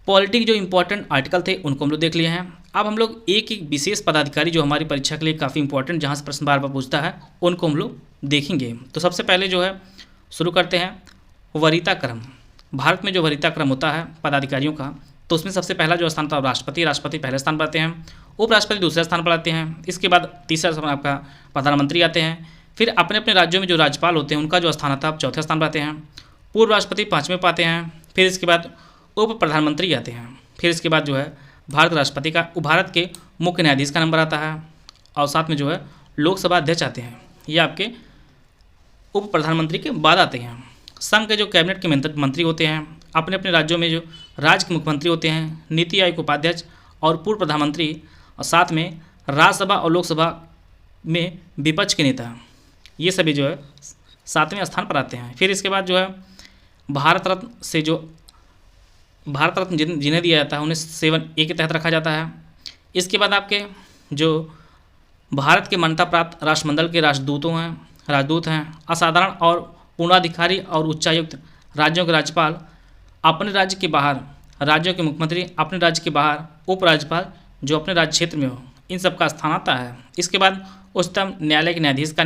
पॉलिटी के जो इंपॉर्टेंट आर्टिकल थे उनको हम लोग देख लिए हैं। अब हम लोग एक विशेष पदाधिकारी जो हमारी परीक्षा के लिए काफ़ी इंपॉर्टेंट, जहाँ से प्रश्न बार बार पूछता है, उनको हम लोग देखेंगे। तो सबसे पहले जो है शुरू करते हैं वरीयता क्रम। भारत में जो वरीयता क्रम होता है पदाधिकारियों का, तो उसमें सबसे पहला जो स्थान था राष्ट्रपति पहले स्थान पर आते हैं, उपराष्ट्रपति दूसरे स्थान पर आते हैं, इसके बाद तीसरा स्थान आपका प्रधानमंत्री आते हैं, फिर अपने अपने राज्यों में जो राज्यपाल होते हैं उनका जो स्थान आता है चौथे स्थान पर आते हैं, पूर्व राष्ट्रपति पाँचवें पर आते हैं, फिर इसके बाद उप प्रधानमंत्री आते हैं, फिर इसके बाद जो है भारत राष्ट्रपति का भारत के मुख्य न्यायाधीश का नंबर आता है, और साथ में जो है लोकसभा अध्यक्ष आते हैं, ये आपके उप प्रधानमंत्री के बाद आते हैं। संघ के जो कैबिनेट के मंत्री होते हैं, अपने अपने राज्यों में जो राज्य के मुख्यमंत्री होते हैं, नीति आयोग के उपाध्यक्ष और पूर्व प्रधानमंत्री, और साथ में राज्यसभा और लोकसभा में विपक्ष के नेता, ये सभी जो है 7वें स्थान पर आते हैं। फिर इसके बाद जो है भारत रत्न से जो भारत रत्न जिन्हें दिया जाता है उन्हें 7A के तहत रखा जाता है। इसके बाद आपके जो भारत के मान्यता प्राप्त राष्ट्रमंडल के राजदूत हैं, असाधारण और पूर्णाधिकारी और उच्चायुक्त राज्यों के राज्यपाल, अपने राज्य के बाहर राज्यों के मुख्यमंत्री, अपने राज्य के बाहर उपराज्यपाल जो अपने राज्य क्षेत्र में हो, इन सब का स्थान आता है। इसके बाद उच्चतम न्यायालय के न्यायाधीश का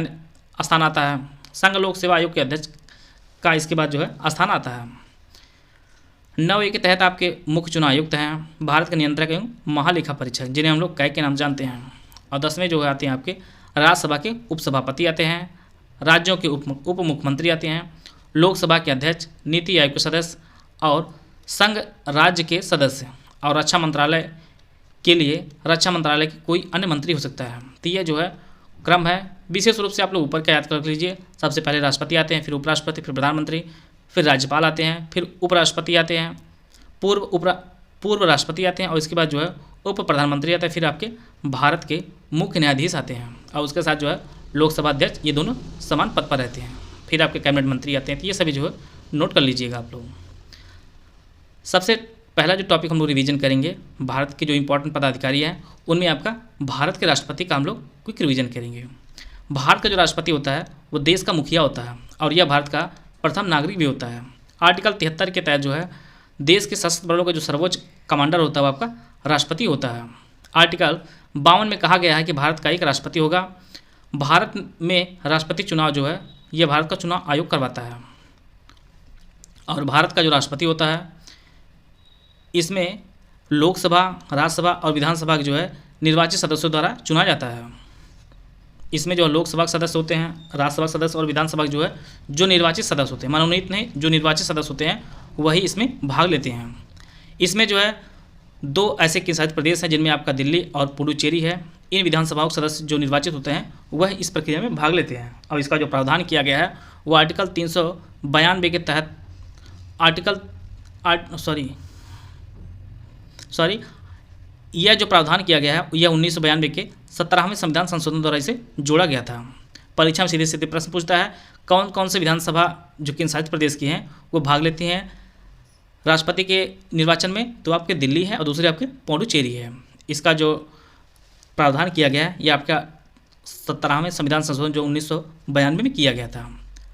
स्थान आता है। संघ लोक सेवा आयोग के अध्यक्ष का इसके बाद जो है स्थान आता है। 9A के तहत आपके मुख्य चुनाव आयुक्त हैं, भारत के नियंत्रक एवं महालेखा परीक्षक जिन्हें हम लोग कैग के नाम जानते हैं। और 10वें जो आते हैं आपके राज्यसभा के उपसभापति आते हैं, राज्यों के उप मुख्यमंत्री आते हैं, लोकसभा के अध्यक्ष, नीति आयोग के सदस्य और संघ राज्य के सदस्य, और रक्षा मंत्रालय के लिए रक्षा मंत्रालय के कोई अन्य मंत्री हो सकता है। तो यह जो है क्रम है। विशेष रूप से आप लोग ऊपर का याद कर लीजिए। सबसे पहले राष्ट्रपति आते हैं, फिर उपराष्ट्रपति, फिर प्रधानमंत्री, फिर राज्यपाल आते हैं, फिर उपराष्ट्रपति आते हैं, पूर्व राष्ट्रपति आते हैं, और इसके बाद जो है उप प्रधानमंत्री आते हैं, फिर आपके भारत के मुख्य न्यायाधीश आते हैं, और उसके साथ जो है लोकसभा अध्यक्ष, ये दोनों समान पद पर रहते हैं। फिर आपके कैबिनेट मंत्री आते हैं। तो ये सभी जो है नोट कर लीजिएगा आप लोग। सबसे पहला जो टॉपिक हम लोग रिवीजन करेंगे, भारत के जो इंपॉर्टेंट पदाधिकारी हैं उनमें आपका भारत के राष्ट्रपति का हम लोग क्विक रिवीजन करेंगे। भारत का जो राष्ट्रपति होता है वो देश का मुखिया होता है, और यह भारत का प्रथम नागरिक भी होता है। आर्टिकल 73 के तहत जो है देश के सशस्त्र बलों का जो सर्वोच्च कमांडर होता है वो आपका राष्ट्रपति होता है। आर्टिकल 52 में कहा गया है कि भारत का एक राष्ट्रपति होगा। भारत में राष्ट्रपति चुनाव जो है यह भारत का चुनाव आयोग करवाता है, और भारत का जो राष्ट्रपति होता है इसमें लोकसभा, राज्यसभा और विधानसभा जो है निर्वाचित सदस्यों द्वारा चुना जाता है। इसमें जो लोकसभा के सदस्य होते हैं, राज्यसभा सदस्य और विधानसभा जो है जो निर्वाचित सदस्य होते हैं, मनोनीत नहीं, जो निर्वाचित सदस्य होते हैं वही इसमें भाग लेते हैं। इसमें जो है 2 ऐसे केंद्रशासित प्रदेश हैं जिनमें आपका दिल्ली और पुडुचेरी है। इन विधानसभाओं के सदस्य जो निर्वाचित होते हैं वह इस प्रक्रिया में भाग लेते हैं, और इसका जो प्रावधान किया गया है वो आर्टिकल 392 के तहत यह जो प्रावधान किया गया है यह 1992 के 17वें संविधान संशोधन द्वारा इसे जोड़ा गया था। परीक्षा में सीधे सीधे प्रश्न पूछता है कौन कौन से विधानसभा जो केंद्रशासित प्रदेश की हैं वो भाग लेती हैं राष्ट्रपति के निर्वाचन में, तो आपके दिल्ली है और दूसरे आपके पुडुचेरी है। इसका जो प्रावधान किया गया है यह आपका 17वें संविधान संशोधन जो 1992 में किया गया था।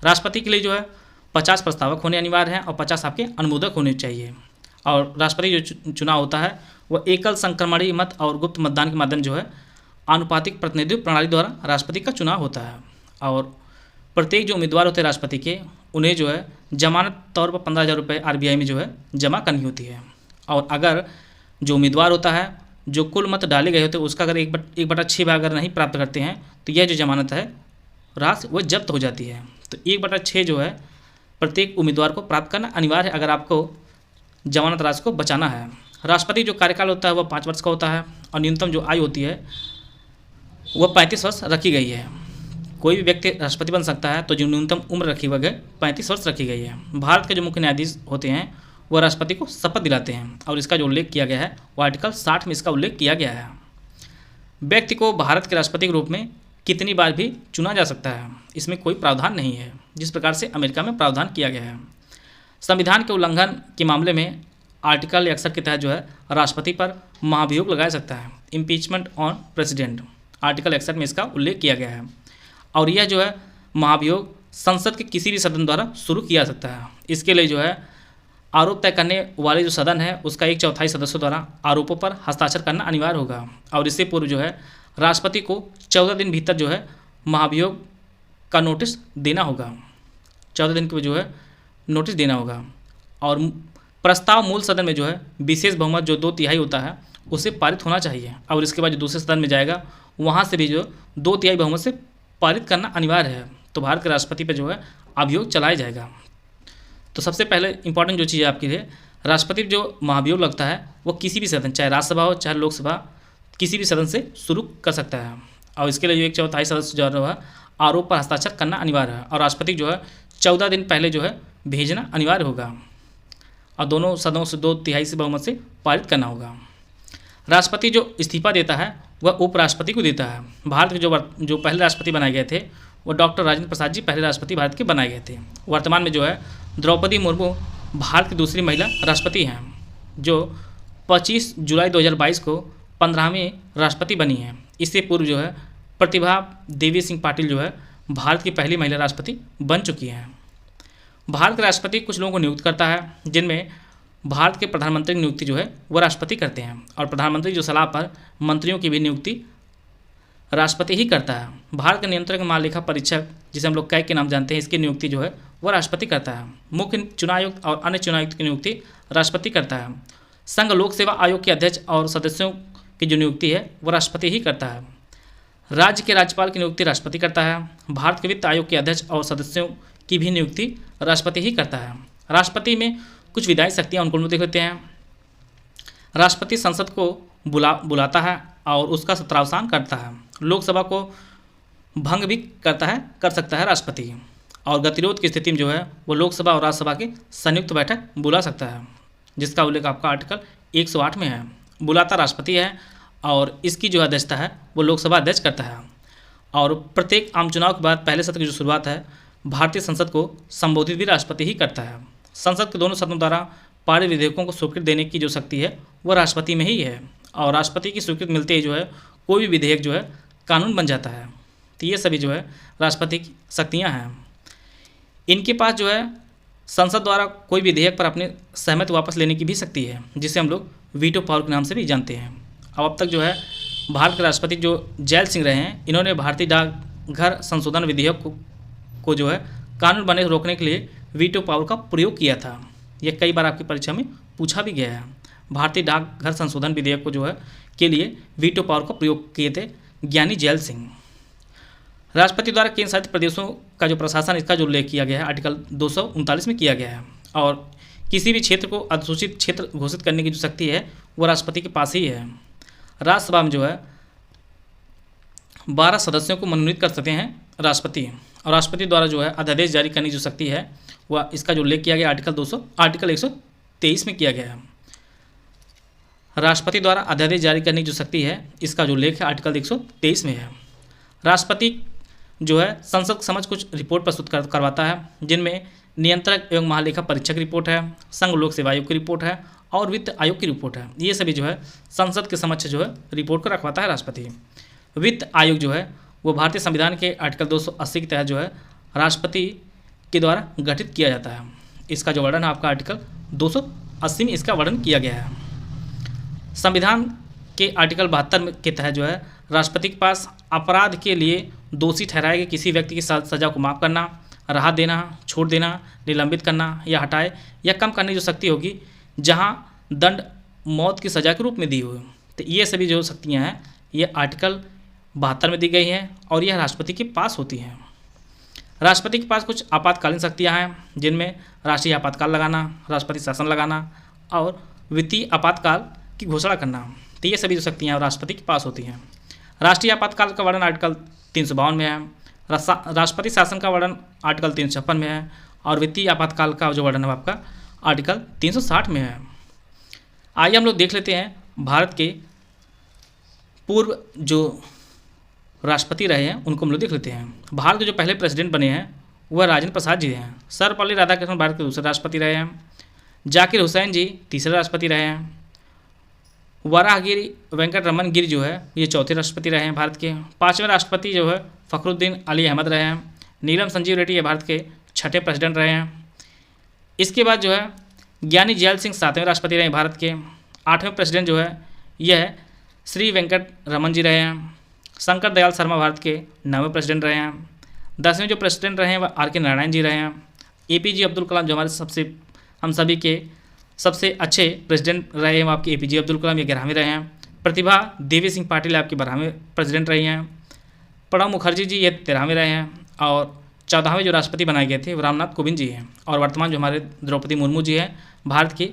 राष्ट्रपति के लिए जो है 50 प्रस्तावक होने अनिवार्य हैं और 50 आपके अनुमोदक होने चाहिए। और राष्ट्रपति जो चुनाव होता है वह एकल संक्रमणीय मत और गुप्त मतदान के माध्यम जो है आनुपातिक प्रतिनिधित्व प्रणाली द्वारा राष्ट्रपति का चुनाव होता है। और प्रत्येक जो उम्मीदवार होते हैं राष्ट्रपति के उन्हें जो है जमानत तौर पर 15,000 रुपये RBI में जो है जमा करनी होती है। और अगर जो उम्मीदवार होता है, जो कुल मत डाले गए होते हैं उसका अगर 1/6 भाग अगर नहीं प्राप्त करते हैं तो यह जो जमानत है राशि वह जब्त हो जाती है। तो 1/6 जो है प्रत्येक उम्मीदवार को प्राप्त करना अनिवार्य है अगर आपको जमानत राशि को बचाना है। राष्ट्रपति जो कार्यकाल होता है वह 5 वर्ष का होता है और न्यूनतम जो आयु होती है वह 35 वर्ष रखी गई है। कोई भी व्यक्ति राष्ट्रपति बन सकता है, तो जो न्यूनतम उम्र रखी हुई है 35 वर्ष रखी गई है। भारत के जो मुख्य न्यायाधीश होते हैं वह राष्ट्रपति को शपथ दिलाते हैं और इसका जो उल्लेख किया गया है वो आर्टिकल 60 में इसका उल्लेख किया गया है। व्यक्ति को भारत के राष्ट्रपति के रूप में कितनी बार भी चुना जा सकता है, इसमें कोई प्रावधान नहीं है, जिस प्रकार से अमेरिका में प्रावधान किया गया है। संविधान के उल्लंघन के मामले में आर्टिकल 61 के तहत जो है राष्ट्रपति पर महाभियोग लगाया सकता है, इम्पीचमेंट ऑन प्रेसिडेंट। आर्टिकल 61 में इसका उल्लेख किया गया है और यह जो है महाभियोग संसद के किसी भी सदन द्वारा शुरू किया जा सकता है। इसके लिए जो है आरोप तय करने वाले जो सदन है उसका 1/4 सदस्यों द्वारा आरोपों पर हस्ताक्षर करना अनिवार्य होगा और इससे पूर्व जो है राष्ट्रपति को 14 दिन भीतर जो है महाभियोग का नोटिस देना होगा। 14 दिन के जो है नोटिस देना होगा और प्रस्ताव मूल सदन में जो है विशेष बहुमत जो 2/3 होता है उसे पारित होना चाहिए और इसके बाद जो दूसरे सदन में जाएगा वहाँ से भी जो 2/3 बहुमत से पारित करना अनिवार्य है। तो भारत के राष्ट्रपति पर जो है अभियोग चलाया जाएगा। तो सबसे पहले इंपॉर्टेंट जो चीज़ है आपके लिए, राष्ट्रपति जो महाभियोग लगता है वो किसी भी सदन, चाहे राज्यसभा हो चाहे लोकसभा, किसी भी सदन से शुरू कर सकता है और इसके लिए जो 1/4 सदस्य जो है आरोप पर हस्ताक्षर करना अनिवार्य है और राष्ट्रपति जो है 14 दिन पहले जो है भेजना अनिवार्य होगा और दोनों सदनों से 2/3 से बहुमत से पारित करना होगा। राष्ट्रपति जो इस्तीफा देता है वह उपराष्ट्रपति को देता है। भारत के जो पहले राष्ट्रपति बनाए गए थे वो डॉक्टर राजेंद्र प्रसाद जी पहले राष्ट्रपति भारत के बनाए गए थे। वर्तमान में जो है द्रौपदी मुर्मू भारत की दूसरी महिला राष्ट्रपति हैं जो 25 जुलाई 2022 को 15वीं राष्ट्रपति बनी हैं। इससे पूर्व जो है प्रतिभा देवी सिंह पाटिल जो है भारत की पहली महिला राष्ट्रपति बन चुकी हैं। भारत के राष्ट्रपति कुछ लोगों को नियुक्त करता है, जिनमें भारत के प्रधानमंत्री की नियुक्ति जो है वो राष्ट्रपति करते हैं और प्रधानमंत्री जो सलाह पर मंत्रियों की भी नियुक्ति राष्ट्रपति ही करता है। भारत के नियंत्रक महालेखा परीक्षक, जिसे हम लोग कैग के नाम जानते हैं, इसकी नियुक्ति जो है वह राष्ट्रपति करता है। मुख्य चुनाव आयुक्त और अन्य चुनाव आयुक्त की नियुक्ति राष्ट्रपति करता है। संघ लोक सेवा आयोग के अध्यक्ष और सदस्यों की जो नियुक्ति है वह राष्ट्रपति ही करता है। राज्य के राज्यपाल की नियुक्ति राष्ट्रपति करता है। भारत के वित्त आयोग के अध्यक्ष और सदस्यों की भी नियुक्ति राष्ट्रपति ही करता है। राष्ट्रपति में कुछ विधायी शक्तियाँ उनको देख लेते हैं। राष्ट्रपति संसद को बुलाता है और उसका सत्रावसान करता है। लोकसभा को भंग भी कर सकता है राष्ट्रपति और गतिरोध की स्थिति में जो है वो लोकसभा और राज्यसभा की संयुक्त बैठक बुला सकता है, जिसका उल्लेख आपका आर्टिकल 108 में है। बुलाता राष्ट्रपति है और इसकी जो अध्यक्षता है वो लोकसभा अध्यक्ष करता है और प्रत्येक आम चुनाव के बाद पहले सत्र की जो शुरुआत है भारतीय संसद को संबोधित भी राष्ट्रपति ही करता है। संसद के दोनों सदनों द्वारा पारित विधेयकों को स्वीकृति देने की जो शक्ति है वो राष्ट्रपति में ही है और राष्ट्रपति की स्वीकृति मिलते ही जो है कोई भी विधेयक जो है कानून बन जाता है। तो ये सभी जो है राष्ट्रपति की शक्तियाँ हैं। इनके पास जो है संसद द्वारा कोई विधेयक पर अपने सहमति वापस लेने की भी शक्ति है, जिसे हम लोग वीटो पावर के नाम से भी जानते हैं। अब तक जो है भारत के राष्ट्रपति जो जैल सिंह रहे हैं, इन्होंने भारतीय डाकघर संशोधन विधेयक को जो है कानून बने रोकने के लिए वीटो पावर का प्रयोग किया था। यह कई बार आपकी परीक्षा में पूछा भी गया है। भारतीय डाकघर संशोधन विधेयक को जो है के लिए वीटो पावर का प्रयोग किए थे ज्ञानी जैल सिंह। राष्ट्रपति द्वारा केंद्र शासित प्रदेशों का जो प्रशासन, इसका जो उल्लेख किया गया है आर्टिकल 239 में किया गया है और किसी भी क्षेत्र को अधिसूचित क्षेत्र घोषित करने की जो शक्ति है वो राष्ट्रपति के पास ही है। राज्यसभा में जो है 12 सदस्यों को मनोनीत कर सकते हैं राष्ट्रपति और राष्ट्रपति द्वारा जो है अध्यादेश जारी करने की जो शक्ति है वह इसका जो उल्लेख किया गया आर्टिकल 123 में किया गया है। राष्ट्रपति द्वारा अध्यादेश जारी करने की जो शक्ति है इसका जो उल्लेख है आर्टिकल 123 में है। राष्ट्रपति जो है संसद के समक्ष कुछ रिपोर्ट प्रस्तुत करवाता है, जिनमें नियंत्रक एवं महालेखा परीक्षक रिपोर्ट है, संघ लोक सेवा आयोग की रिपोर्ट है और वित्त आयोग की रिपोर्ट है। ये सभी जो है संसद के समक्ष जो है रिपोर्ट को रखवाता है राष्ट्रपति। वित्त आयोग जो है वो भारतीय संविधान के आर्टिकल 280 के तहत जो है राष्ट्रपति के द्वारा गठित किया जाता है। इसका जो वर्णन है आपका आर्टिकल 280 में इसका वर्णन किया गया है। संविधान के आर्टिकल 72 के तहत जो है राष्ट्रपति के पास अपराध के लिए दोषी ठहराए गए किसी व्यक्ति की सज़ा को माफ़ करना, राहत देना, छोड़ देना, निलंबित करना या हटाए या कम करने की जो शक्ति होगी। जहां दंड मौत की सज़ा के रूप में दी हुई। तो ये सभी जो शक्तियाँ हैं ये आर्टिकल 72 में दी गई हैं और यह राष्ट्रपति के पास होती हैं। राष्ट्रपति के पास कुछ आपातकालीन शक्तियाँ हैं जिनमें राष्ट्रीय आपातकाल लगाना, राष्ट्रपति शासन लगाना और वित्तीय आपातकाल की घोषणा करना। तो ये सभी जो शक्तियाँ राष्ट्रपति के पास होती हैं। राष्ट्रीय आपातकाल का वर्णन आर्टिकल 352 में है, राष्ट्रपति शासन का वर्णन आर्टिकल 356 में है और वित्तीय आपातकाल का जो वर्णन है आपका आर्टिकल 360 में है। आइए हम लोग देख लेते हैं भारत के पूर्व जो राष्ट्रपति रहे हैं उनको हम लोग देख लेते हैं। भारत के जो पहले प्रेसिडेंट बने हैं वह राजेंद्र प्रसाद जी हैं। सर्वपल्ली राधाकृष्णन भारत के दूसरे राष्ट्रपति रहे हैं। जाकिर हुसैन जी तीसरे राष्ट्रपति रहे हैं। वराहगिरी वेंकट रमन गिरी जो है ये चौथे राष्ट्रपति रहे हैं भारत के। पाँचवें राष्ट्रपति जो है फ़खरुद्दीन अली अहमद रहे हैं। नीलम संजीव रेड्डी ये भारत के छठे प्रेसिडेंट रहे हैं। इसके बाद जो है ज्ञानी जैल सिंह सातवें राष्ट्रपति रहे भारत के। आठवें प्रेसिडेंट जो है यह श्री वेंकट रमन जी रहे हैं। शंकर दयाल शर्मा भारत के 9वें प्रेसिडेंट रहे हैं। 10वें जो प्रेसिडेंट रहे हैं वह आर के नारायण जी रहे हैं। APJ अब्दुल कलाम जो हमारे हम सभी के सबसे अच्छे प्रेसिडेंट रहे हैं वो आपके APJ अब्दुल कलाम, ये 11वें रहे हैं। प्रतिभा देवी सिंह पाटिल आपके 12वें प्रेसिडेंट रही हैं। प्रणब मुखर्जी जी ये 13वें रहे हैं और 14वें जो राष्ट्रपति बनाए गए थे वो रामनाथ कोविंद जी हैं। और वर्तमान जो हमारे द्रौपदी मुर्मू जी हैं भारत की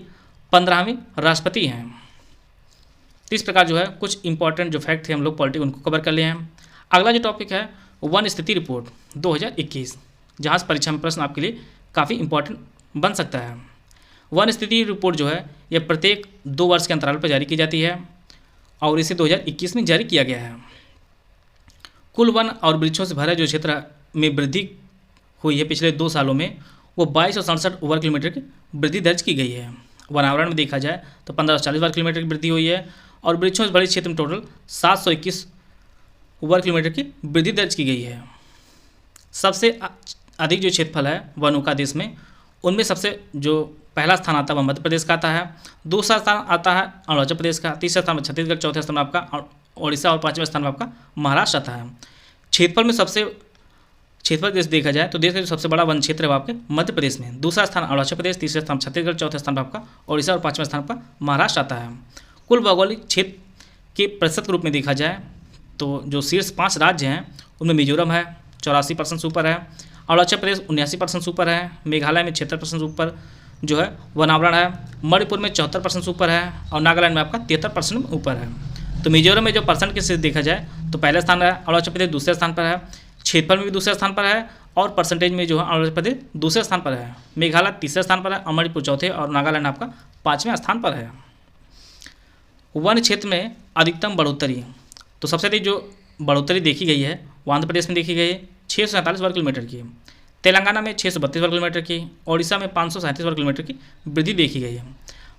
15वीं राष्ट्रपति हैं। तो इस प्रकार जो है कुछ इंपॉर्टेंट जो फैक्ट थे हम लोग पॉलिटिक उनको कवर कर लिए हैं। अगला जो टॉपिक है वन स्थिति रिपोर्ट 2021, जहाँ से परीक्षा में प्रश्न आपके लिए काफ़ी इंपॉर्टेंट बन सकता है। वन स्थिति रिपोर्ट जो है यह प्रत्येक 2 वर्ष के अंतराल पर जारी की जाती है और इसे 2021 में जारी किया गया है। कुल वन और वृक्षों से भरा जो क्षेत्र में वृद्धि हुई है पिछले 2 सालों में वो 2267 वर्ग किलोमीटर की वृद्धि दर्ज की गई है। वनावरण में देखा जाए तो 1540 वर्ग किलोमीटर की वृद्धि हुई है और वृक्षों से बड़े क्षेत्र में टोटल 721 वर्ग किलोमीटर की वृद्धि दर्ज की गई है। सबसे अधिक जो क्षेत्रफल है वनों का देश में, उनमें सबसे जो पहला स्थान आता है वह मध्य प्रदेश का आता है। दूसरा स्थान आता है अरुणाचल प्रदेश का। तीसरा स्थान में छत्तीसगढ़, चौथे स्थान में आपका ओडिशा और 5वें स्थान में आपका महाराष्ट्र आता है। क्षेत्रफल में सबसे क्षेत्रफल देश देखा जाए तो देश का जो सबसे बड़ा वन क्षेत्र है वो आपके मध्य प्रदेश में। दूसरा स्थान अरुणाचल प्रदेश, तीसरा स्थान छत्तीसगढ़, चौथे स्थान पर आपका ओडिशा और 5वें स्थान पर महाराष्ट्र आता है। कुल भौगोलिक क्षेत्र के प्रतिशत के रूप में देखा जाए तो जो शीर्ष 5 राज्य हैं उनमें मिजोरम है 84% से ऊपर है, अरुणाचल प्रदेश 79% से ऊपर है, मेघालय में 76% से ऊपर जो है वनावरण है, मणिपुर में 74% से ऊपर है और नागालैंड में आपका 73% ऊपर है। तो मिजोरम में जो परसेंट के से देखा जाए तो पहले स्थान है, अरुणाचल प्रदेश दूसरे स्थान पर है, क्षेत्रफल में भी दूसरे स्थान पर है और परसेंटेज में जो है अरुणाचल प्रदेश दूसरे स्थान पर है, मेघालय तीसरे स्थान पर है और मणिपुर चौथे और नागालैंड आपका 5वें स्थान पर है। वन क्षेत्र में अधिकतम बढ़ोतरी, तो सबसे अधिक जो बढ़ोतरी देखी गई है वो आंध्र प्रदेश में देखी गई है 647 वर्ग किलोमीटर की, तेलंगाना में 632 वर्ग किलोमीटर की, ओडिशा में 537 वर्ग किलोमीटर की वृद्धि देखी गई है।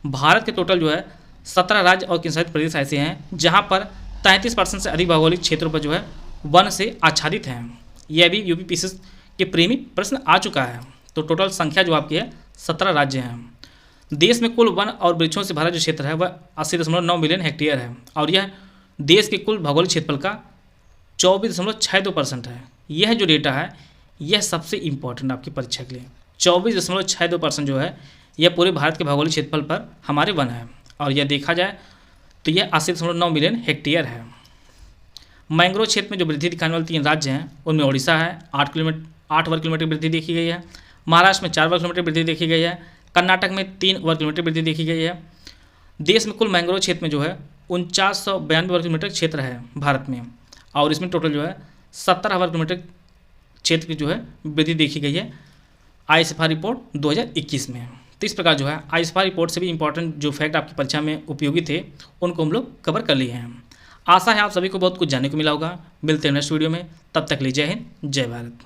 भारत के टोटल जो है 17 राज्य और केंद्रशासित प्रदेश ऐसे हैं जहां पर 33% से अधिक भौगोलिक क्षेत्रों पर जो है वन से आच्छादित हैं। यह भी UPPSC के प्रेमी प्रश्न आ चुका है। तो टोटल संख्या जो आपकी है 17 राज्य हैं। देश में कुल वन और वृक्षों से भरा जो क्षेत्र है वह 80.9 मिलियन हेक्टेयर है और यह देश के कुल भौगोलिक क्षेत्रफल का 24.62% है। यह जो डेटा है यह सबसे इम्पोर्टेंट आपकी परीक्षा के लिए 24.62% जो है यह पूरे भारत के भौगोलिक क्षेत्रफल पर हमारे वन है और यह देखा जाए तो यह 80.9 मिलियन हेक्टेयर है। मैंग्रोव क्षेत्र में जो वृद्धि दिखाने वाले 3 राज्य हैं उनमें ओडिशा है 8 वर्ग किलोमीटर वृद्धि देखी गई है, महाराष्ट्र में 4 वर्ग किलोमीटर वृद्धि देखी गई है, कर्नाटक में 3 वर्ग किलोमीटर वृद्धि देखी गई है। देश में कुल मैंग्रोव क्षेत्र में जो है 4992 वर्ग किलोमीटर क्षेत्र है भारत में और इसमें टोटल जो है 17 वर्ग किलोमीटर क्षेत्र की जो है वृद्धि देखी गई है ISFR रिपोर्ट 2021 में। तो इस प्रकार जो है ISFR रिपोर्ट से भी इंपॉर्टेंट जो फैक्ट आपकी परीक्षा में उपयोगी थे उनको हम लोग कवर कर लिए हैं। आशा है आप सभी को बहुत कुछ जानने को मिला होगा। मिलते हैं नेक्स्ट वीडियो में, तब तक के लिए जय हिंद, जय भारत।